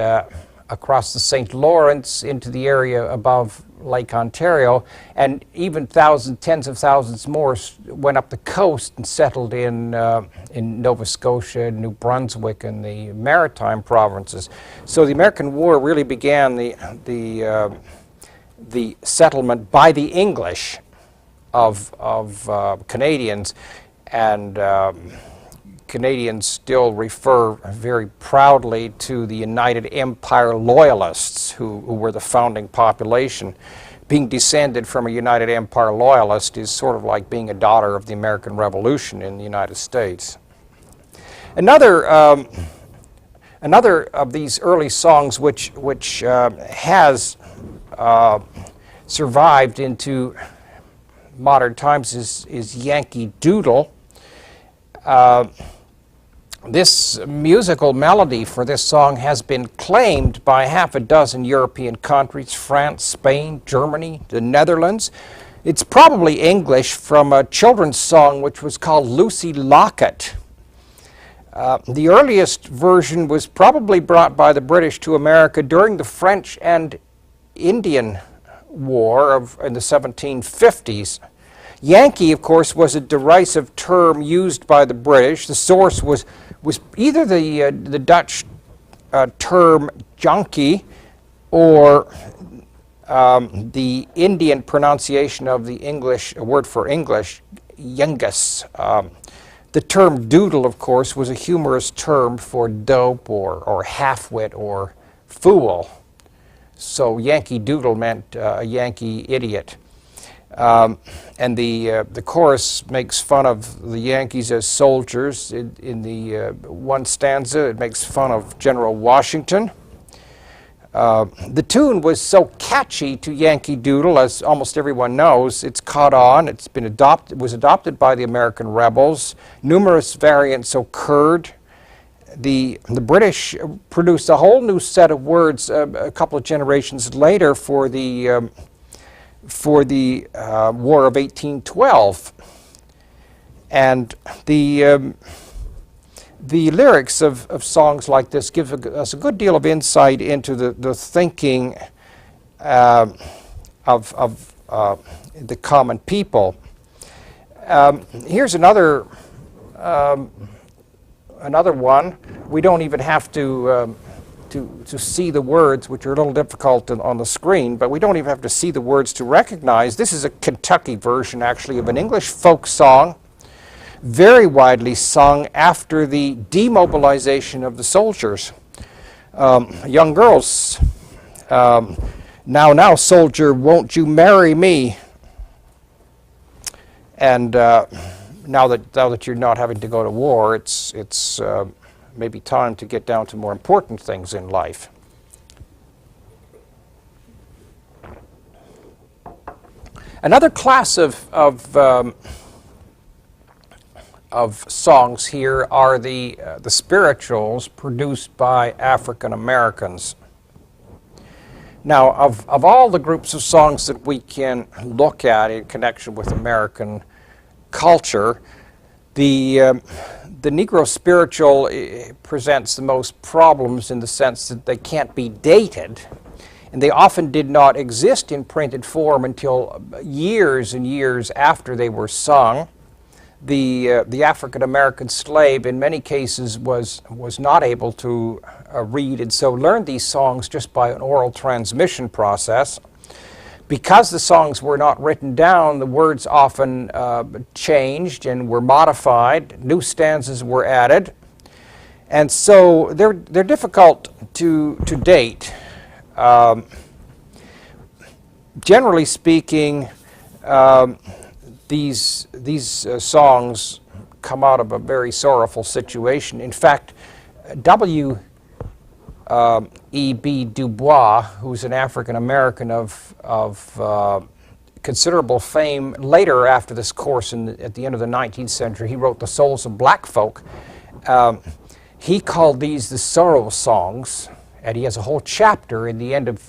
across the St. Lawrence into the area above Lake Ontario, and even tens of thousands more went up the coast and settled in Nova Scotia, New Brunswick, and the maritime provinces. So the American War really began the settlement by the English of Canadians, and Canadians still refer very proudly to the United Empire Loyalists, who were the founding population. Being descended from a United Empire Loyalist is sort of like being a daughter of the American Revolution in the United States. Another of these early songs which has survived into modern times is Yankee Doodle. This musical melody for this song has been claimed by half a dozen European countries: France, Spain, Germany, the Netherlands. It's probably English from a children's song which was called Lucy Locket. The earliest version was probably brought by the British to America during the French and Indian War in the 1750s. Yankee, of course, was a derisive term used by the British. The source was either the Dutch term junkie, or the Indian pronunciation of the English word for English, yungus. The term doodle, of course, was a humorous term for dope or half-wit or fool. So Yankee Doodle meant a Yankee idiot. And the chorus makes fun of the Yankees as soldiers. In the one stanza, it makes fun of General Washington. The tune was so catchy to Yankee Doodle, as almost everyone knows. It's caught on. It was adopted by the American rebels. Numerous variants occurred. The British produced a whole new set of words a couple of generations later for the War of 1812, and the lyrics of songs like this give us a good deal of insight into the thinking of the common people. Here's another one. We don't even have to see the words, which are a little difficult on the screen, but we don't even have to see the words to recognize. This is a Kentucky version, actually, of an English folk song, very widely sung after the demobilization of the soldiers. Young girls, now, soldier, won't you marry me? And now that you're not having to go to war, it's maybe time to get down to more important things in life. Another class of of songs here are the spirituals produced by African Americans. Now, of all the groups of songs that we can look at in connection with American culture, the Negro spiritual presents the most problems in the sense that they can't be dated, and they often did not exist in printed form until years and years after they were sung. The African American slave in many cases was not able to read, and so learned these songs just by an oral transmission process. Because the songs were not written down, the words often changed and were modified. New stanzas were added, and so they're difficult to date. Generally speaking, these songs come out of a very sorrowful situation. In fact, W.E.B. Du Bois, who's an African American of considerable fame, later after this course at the end of the 19th century, he wrote The Souls of Black Folk. He called these the sorrow songs, and he has a whole chapter in the end of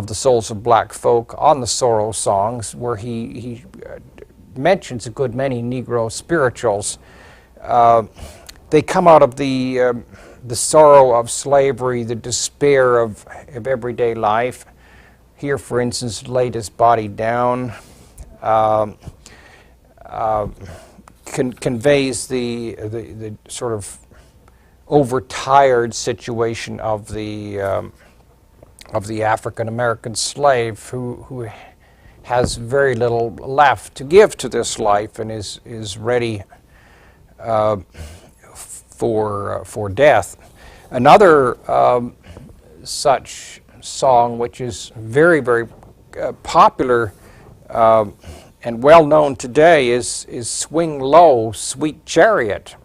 The Souls of Black Folk on the sorrow songs, where he mentions a good many Negro spirituals. They come out of the sorrow of slavery, the despair of everyday life. Here, for instance, Laid His Body Down conveys the sort of overtired situation of the African American slave who has very little left to give to this life and is ready for death. Another such song, which is very, very popular and well known today, is Swing Low, Sweet Chariot.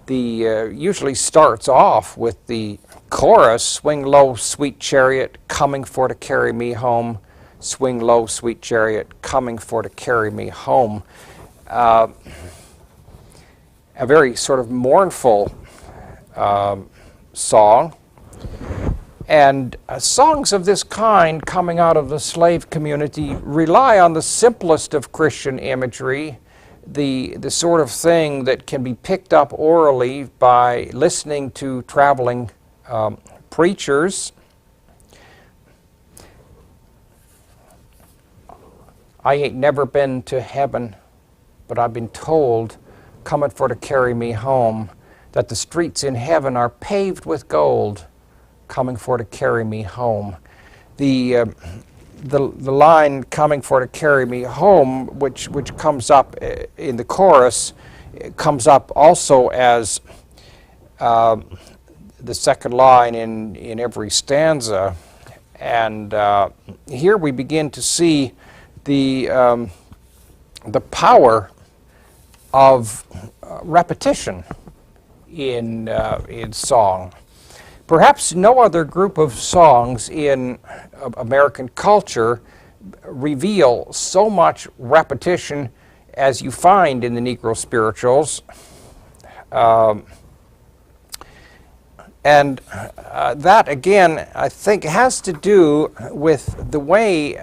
Usually starts off with the chorus, swing low, sweet chariot, coming for to carry me home. Swing low, sweet chariot, coming for to carry me home. A very sort of mournful song. And songs of this kind coming out of the slave community rely on the simplest of Christian imagery, the sort of thing that can be picked up orally by listening to traveling preachers. I ain't never been to heaven, but I've been told, coming for to carry me home, that the streets in heaven are paved with gold, coming for to carry me home. The line coming for to carry me home, which comes up in the chorus, comes up also as the second line in every stanza. And here we begin to see the power of repetition in song. Perhaps no other group of songs in American culture reveal so much repetition as you find in the Negro spirituals. And that, again, I think has to do with the way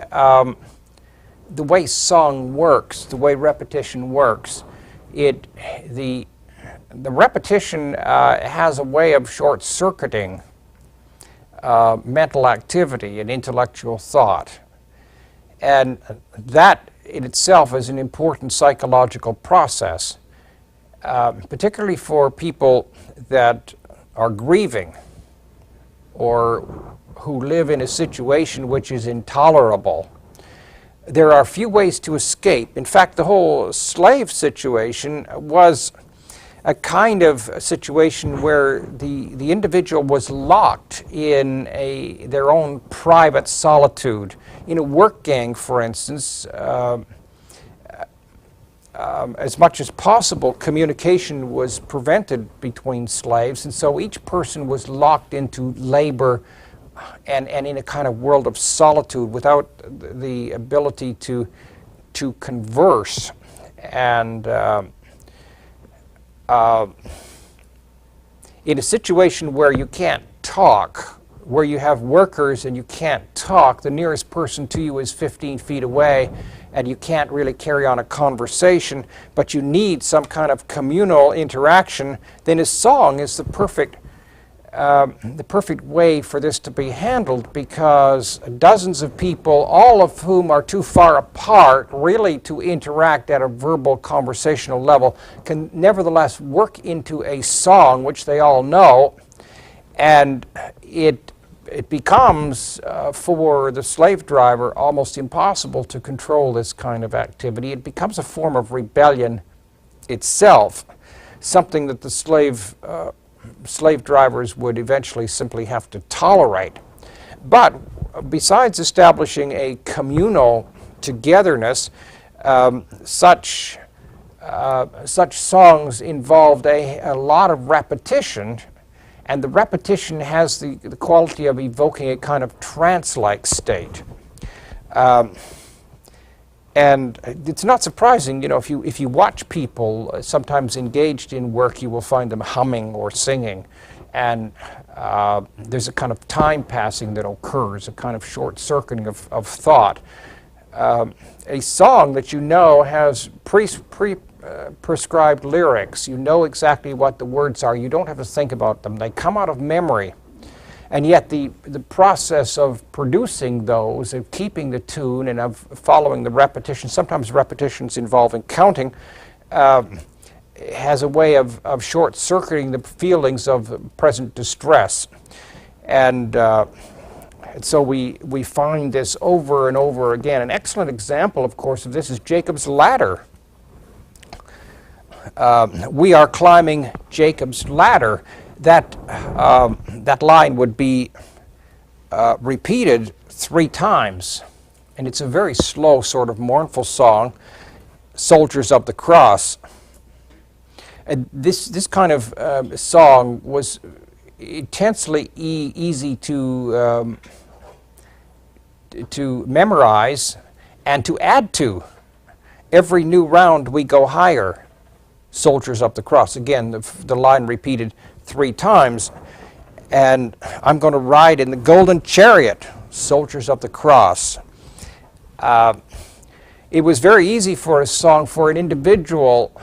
song works, the way repetition works. The repetition has a way of short-circuiting mental activity and intellectual thought. And that in itself is an important psychological process, particularly for people that are grieving or who live in a situation which is intolerable. There are few ways to escape. In fact, the whole slave situation was a kind of situation where the individual was locked in their own private solitude. In a work gang, for instance, as much as possible, communication was prevented between slaves, and so each person was locked into labor and in a kind of world of solitude without the ability to converse. And in a situation where you can't talk, where you have workers and you can't talk, the nearest person to you is 15 feet away, and you can't really carry on a conversation, but you need some kind of communal interaction, then a song is the perfect way for this to be handled, because dozens of people, all of whom are too far apart really to interact at a verbal conversational level, can nevertheless work into a song which they all know, and it becomes, for the slave driver, almost impossible to control this kind of activity. It becomes a form of rebellion itself, something that the slave drivers would eventually simply have to tolerate. But besides establishing a communal togetherness, such songs involved a lot of repetition, and the repetition has the quality of evoking a kind of trance-like state. And it's not surprising, you know, if you watch people sometimes engaged in work, you will find them humming or singing. And there's a kind of time passing that occurs, a kind of short-circuiting of thought. A song that you know has prescribed lyrics. You know exactly what the words are. You don't have to think about them. They come out of memory. And yet the process of producing those, of keeping the tune and of following the repetition, sometimes repetitions involving counting, has a way of short-circuiting the feelings of present distress. And so we find this over and over again. An excellent example, of course, of this is Jacob's Ladder. We are climbing Jacob's ladder. That line would be repeated 3 times, and it's a very slow, sort of mournful song, Soldiers of the Cross. And this kind of song was intensely easy to memorize and to add to. Every new round we go higher, Soldiers of the Cross. Again, the line repeated 3 times. And I'm going to ride in the golden chariot, Soldiers of the Cross. It was very easy for a song, for an individual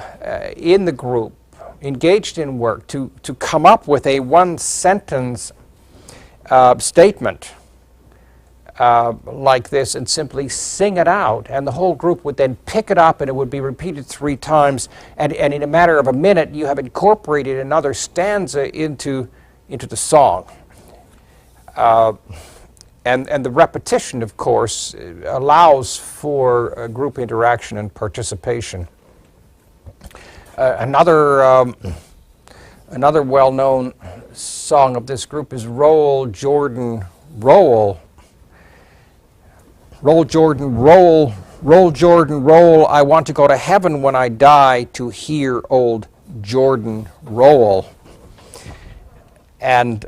in the group engaged in work to come up with a one-sentence statement like this and simply sing it out, and the whole group would then pick it up and it would be repeated 3 times, and in a matter of a minute you have incorporated another stanza into the song. And the repetition, of course, allows for group interaction and participation. Another well-known song of this group is Roll, Jordan, Roll. Roll, Jordan, roll, roll, Jordan, roll. I want to go to heaven when I die to hear old Jordan roll. And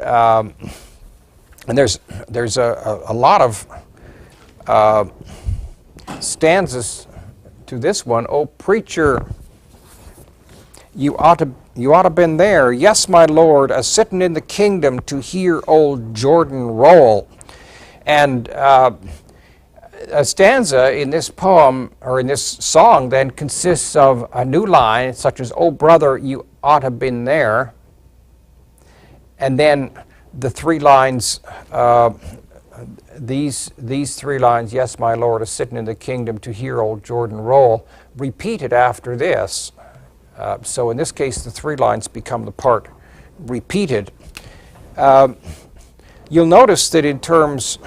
there's a lot of stanzas to this one. Oh, preacher, you ought to been there. Yes, my Lord, a sitting in the kingdom to hear old Jordan roll. And a stanza in this poem, or in this song, then consists of a new line, such as, oh, brother, you ought to been there. And then the 3 lines, these 3 lines, yes, my Lord, is sitting in the kingdom to hear old Jordan roll, repeated after this. So in this case, the 3 lines become the part repeated. You'll notice that in terms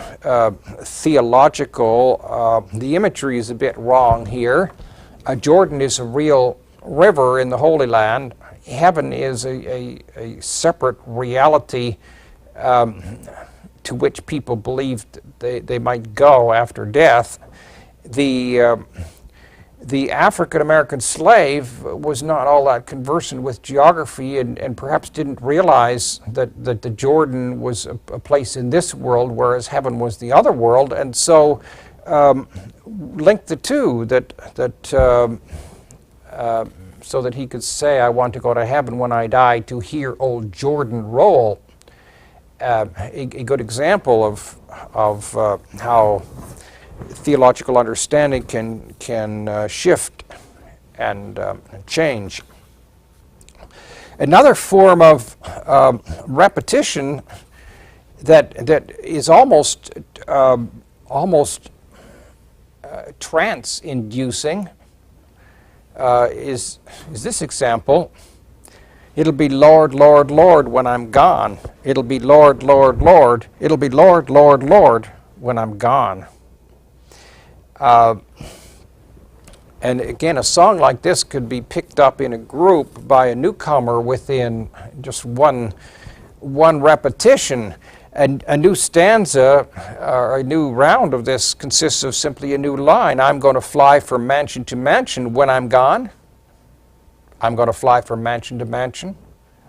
theological, the imagery is a bit wrong here. Jordan is a real river in the Holy Land. Heaven is a separate reality to which people believed they might go after death. The African-American slave was not all that conversant with geography and perhaps didn't realize that the Jordan was a place in this world, whereas heaven was the other world, and so linked the two, that so that he could say, I want to go to heaven when I die to hear old Jordan roll. A good example of how theological understanding can shift and change. Another form of repetition that is almost trance-inducing is this example. It'll be Lord, Lord, Lord when I'm gone. It'll be Lord, Lord, Lord. It'll be Lord, Lord, Lord when I'm gone. And again, a song like this could be picked up in a group by a newcomer within just one repetition. And a new stanza, or a new round of this consists of simply a new line. I'm going to fly from mansion to mansion when I'm gone. I'm going to fly from mansion to mansion.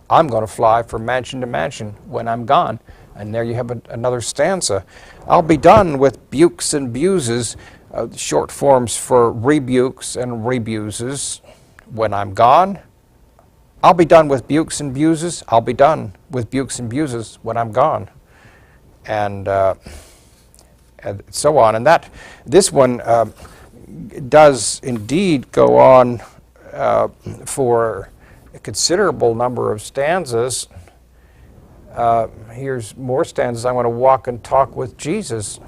I'm going to fly from mansion to mansion when I'm gone. And there you have another stanza. I'll be done with bukes and buses, short forms for rebukes and rebuses when I'm gone. I'll be done with bukes and buses. I'll be done with bukes and buses when I'm gone. And so on. And this one does indeed go on for a considerable number of stanzas. Here's more stanzas. I want to walk and talk with Jesus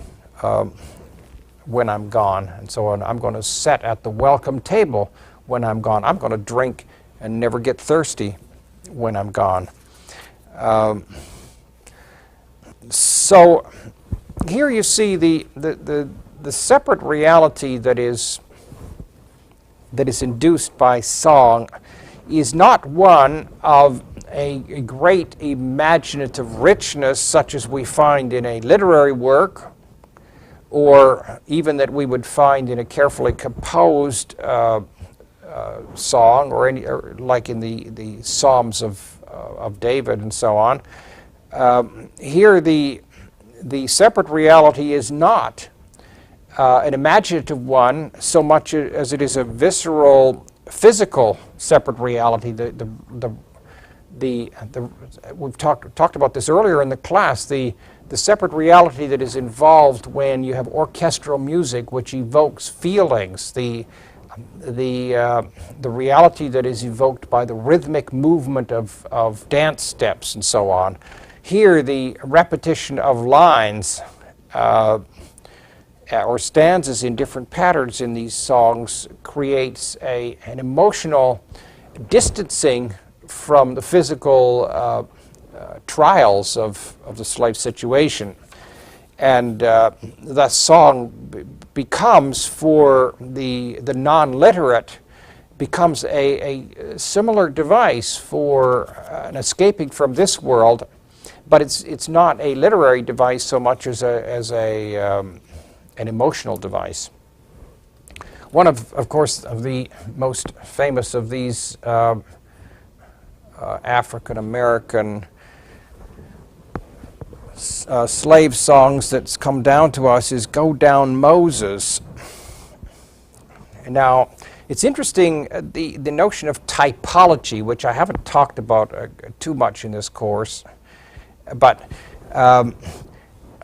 when I'm gone, and so on. I'm going to sit at the welcome table when I'm gone. I'm going to drink and never get thirsty when I'm gone. So here you see the separate reality that is induced by song is not one of a great imaginative richness such as we find in a literary work, or even that we would find in a carefully composed song, or like in the Psalms of David and so on. Here the separate reality is not an imaginative one so much as it is a visceral, physical separate reality. We've talked about this earlier in the class. The separate reality that is involved when you have orchestral music which evokes feelings. The reality that is evoked by the rhythmic movement of dance steps and so on. Here, the repetition of lines or stanzas in different patterns in these songs creates an emotional distancing from the physical trials of the slave situation. And that song becomes, for the non-literate, becomes a similar device for an escaping from this world, but it's not a literary device so much as an emotional device. One of course, of the most famous of these African American slave songs that's come down to us is "Go Down Moses." Now, it's interesting, the notion of typology, which I haven't talked about too much in this course, but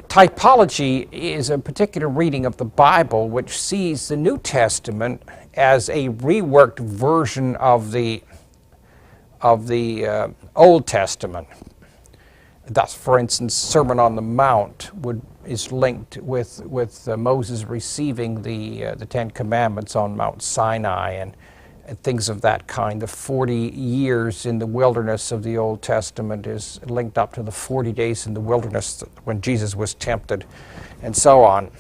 typology is a particular reading of the Bible which sees the New Testament as a reworked version of the Old Testament. Thus, for instance, Sermon on the Mount is linked with Moses receiving the Ten Commandments on Mount Sinai and things of that kind. The 40 years in the wilderness of the Old Testament is linked up to the 40 days in the wilderness when Jesus was tempted, and so on.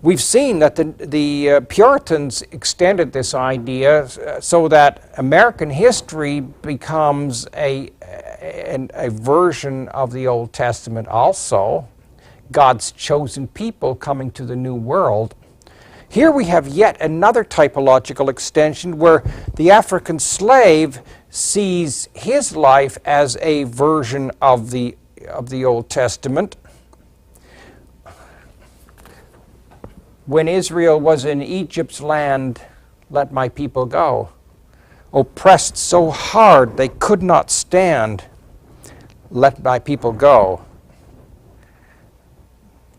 We've seen that the Puritans extended this idea so that American history becomes a version of the Old Testament also, God's chosen people coming to the New World. Here we have yet another typological extension where the African slave sees his life as a version of the Old Testament. When Israel was in Egypt's land, let my people go. oppressed so hard they could not stand. Let my people go.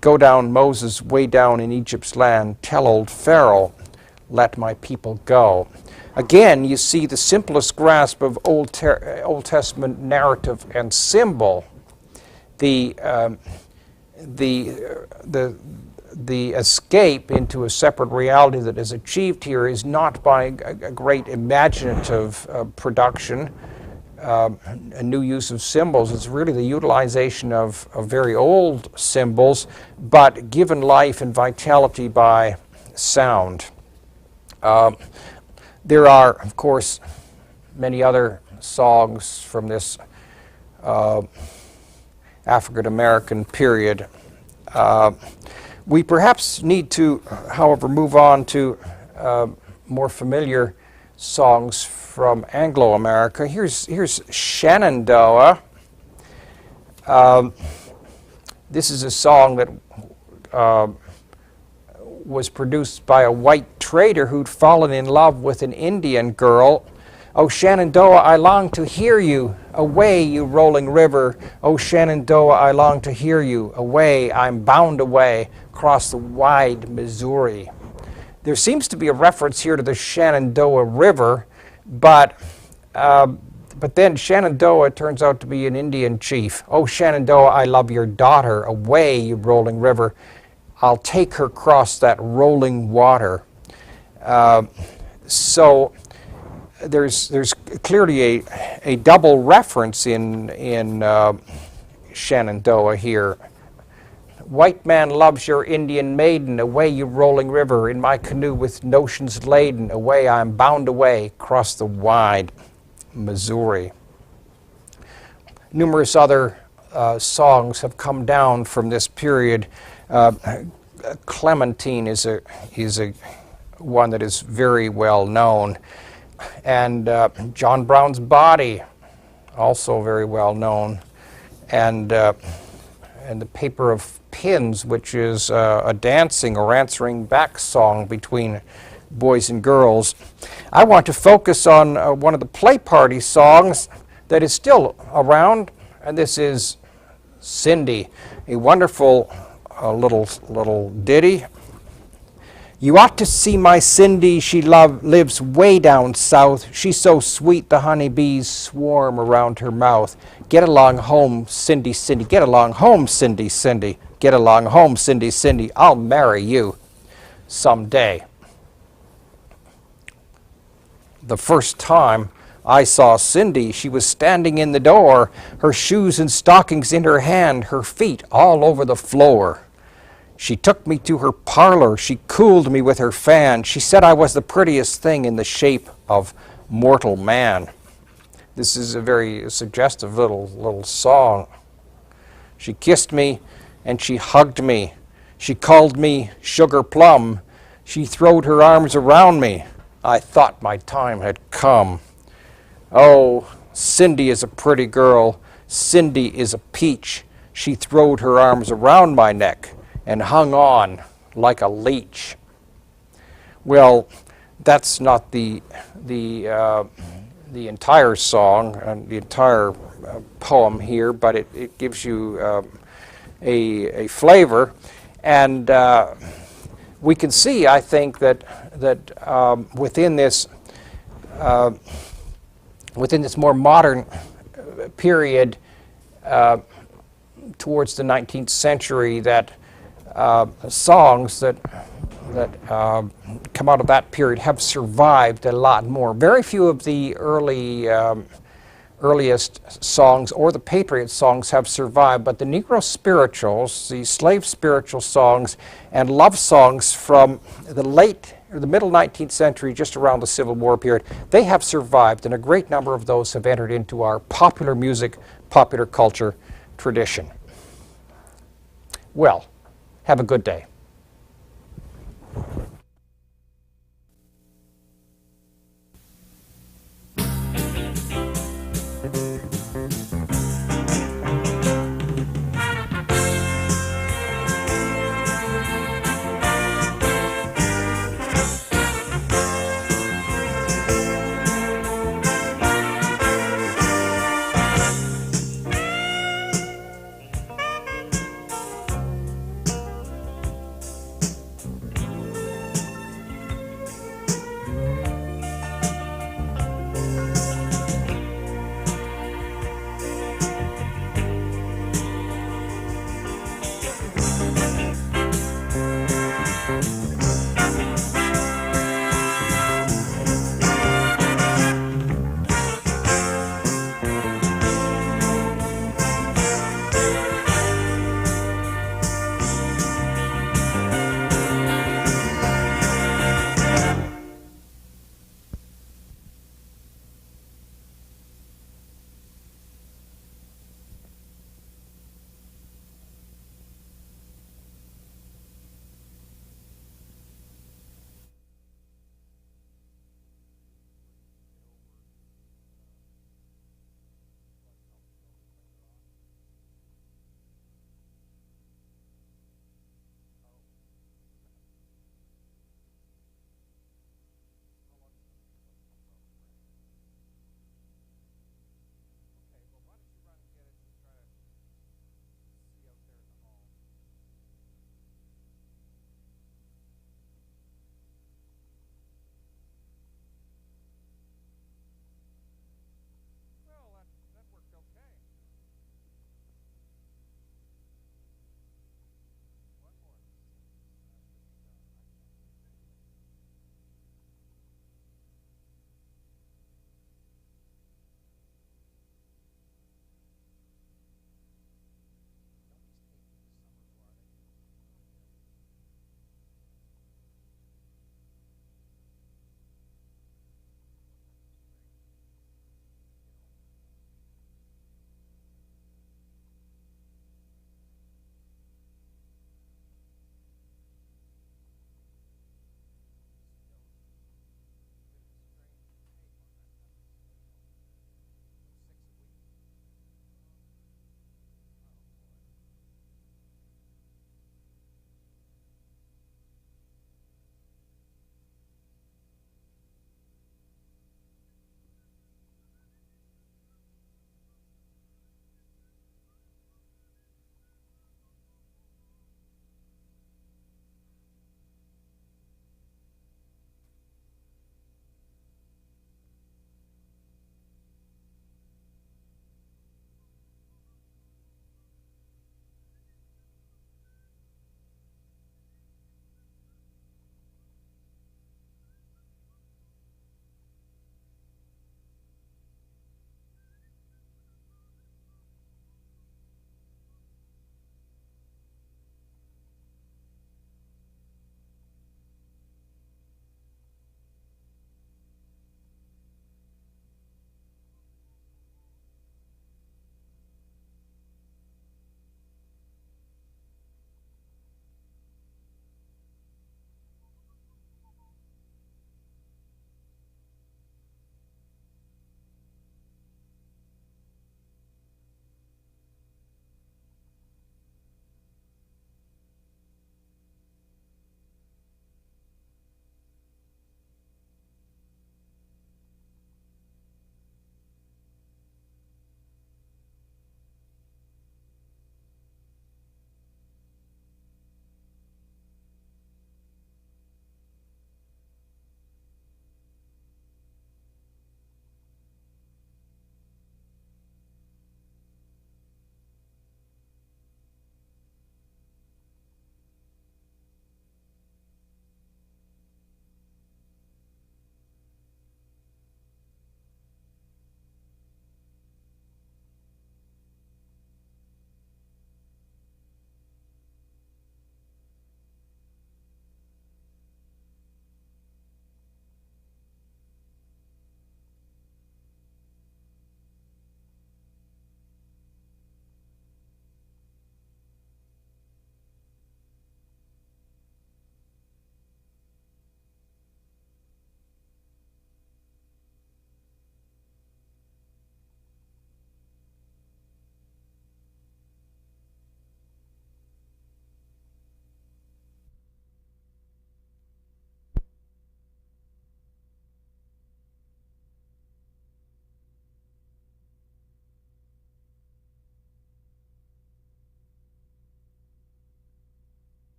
Go down, Moses, way down in Egypt's land. Tell old Pharaoh, let my people go. Again, you see the simplest grasp of Old Testament narrative and symbol. The escape into a separate reality that is achieved here is not by a great imaginative production, a new use of symbols. It's really the utilization of very old symbols, but given life and vitality by sound. There are, of course, many other songs from this African American period. We perhaps need to, however, move on to more familiar songs from Anglo-America. Here's Shenandoah. This is a song that was produced by a white trader who'd fallen in love with an Indian girl. Oh, Shenandoah, I long to hear you. Away, you rolling river. Oh, Shenandoah, I long to hear you. Away, I'm bound away across the wide Missouri. There seems to be a reference here to the Shenandoah River, but then Shenandoah turns out to be an Indian chief. Oh, Shenandoah, I love your daughter. Away, you rolling river. I'll take her across that rolling water. So there's clearly a double reference in Shenandoah here. White man loves your Indian maiden, away you rolling river, in my canoe with notions laden, away I'm bound away across the wide Missouri. Numerous other songs have come down from this period. Clementine is a one that is very well known, and John Brown's Body, also very well known, and the Paper of Pins, which is a dancing or answering back song between boys and girls. I want to focus on one of the play party songs that is still around, and this is Cindy, a wonderful little ditty. You ought to see my Cindy, she lives way down south. She's so sweet the honeybees swarm around her mouth. Get along home, Cindy, Cindy, get along home, Cindy, Cindy. Get along home, Cindy, Cindy, I'll marry you someday. The first time I saw Cindy, she was standing in the door, her shoes and stockings in her hand, her feet all over the floor. She took me to her parlor, she cooled me with her fan, she said I was the prettiest thing in the shape of mortal man. This is a very suggestive little song. She kissed me and she hugged me. She called me Sugar Plum. She throwed her arms around me. I thought my time had come. Oh, Cindy is a pretty girl. Cindy is a peach. She throwed her arms around my neck and hung on like a leech. Well, that's not the entire song and the entire poem here, but it gives you a flavor, and we can see, I think, that within this more modern period towards the 19th century, that songs that come out of that period have survived a lot more. Very few of the earliest songs or the patriot songs have survived, but the Negro spirituals, the slave spiritual songs, and love songs from the middle 19th century, just around the Civil War period, they have survived, and a great number of those have entered into our popular music, popular culture tradition. Well, have a good day.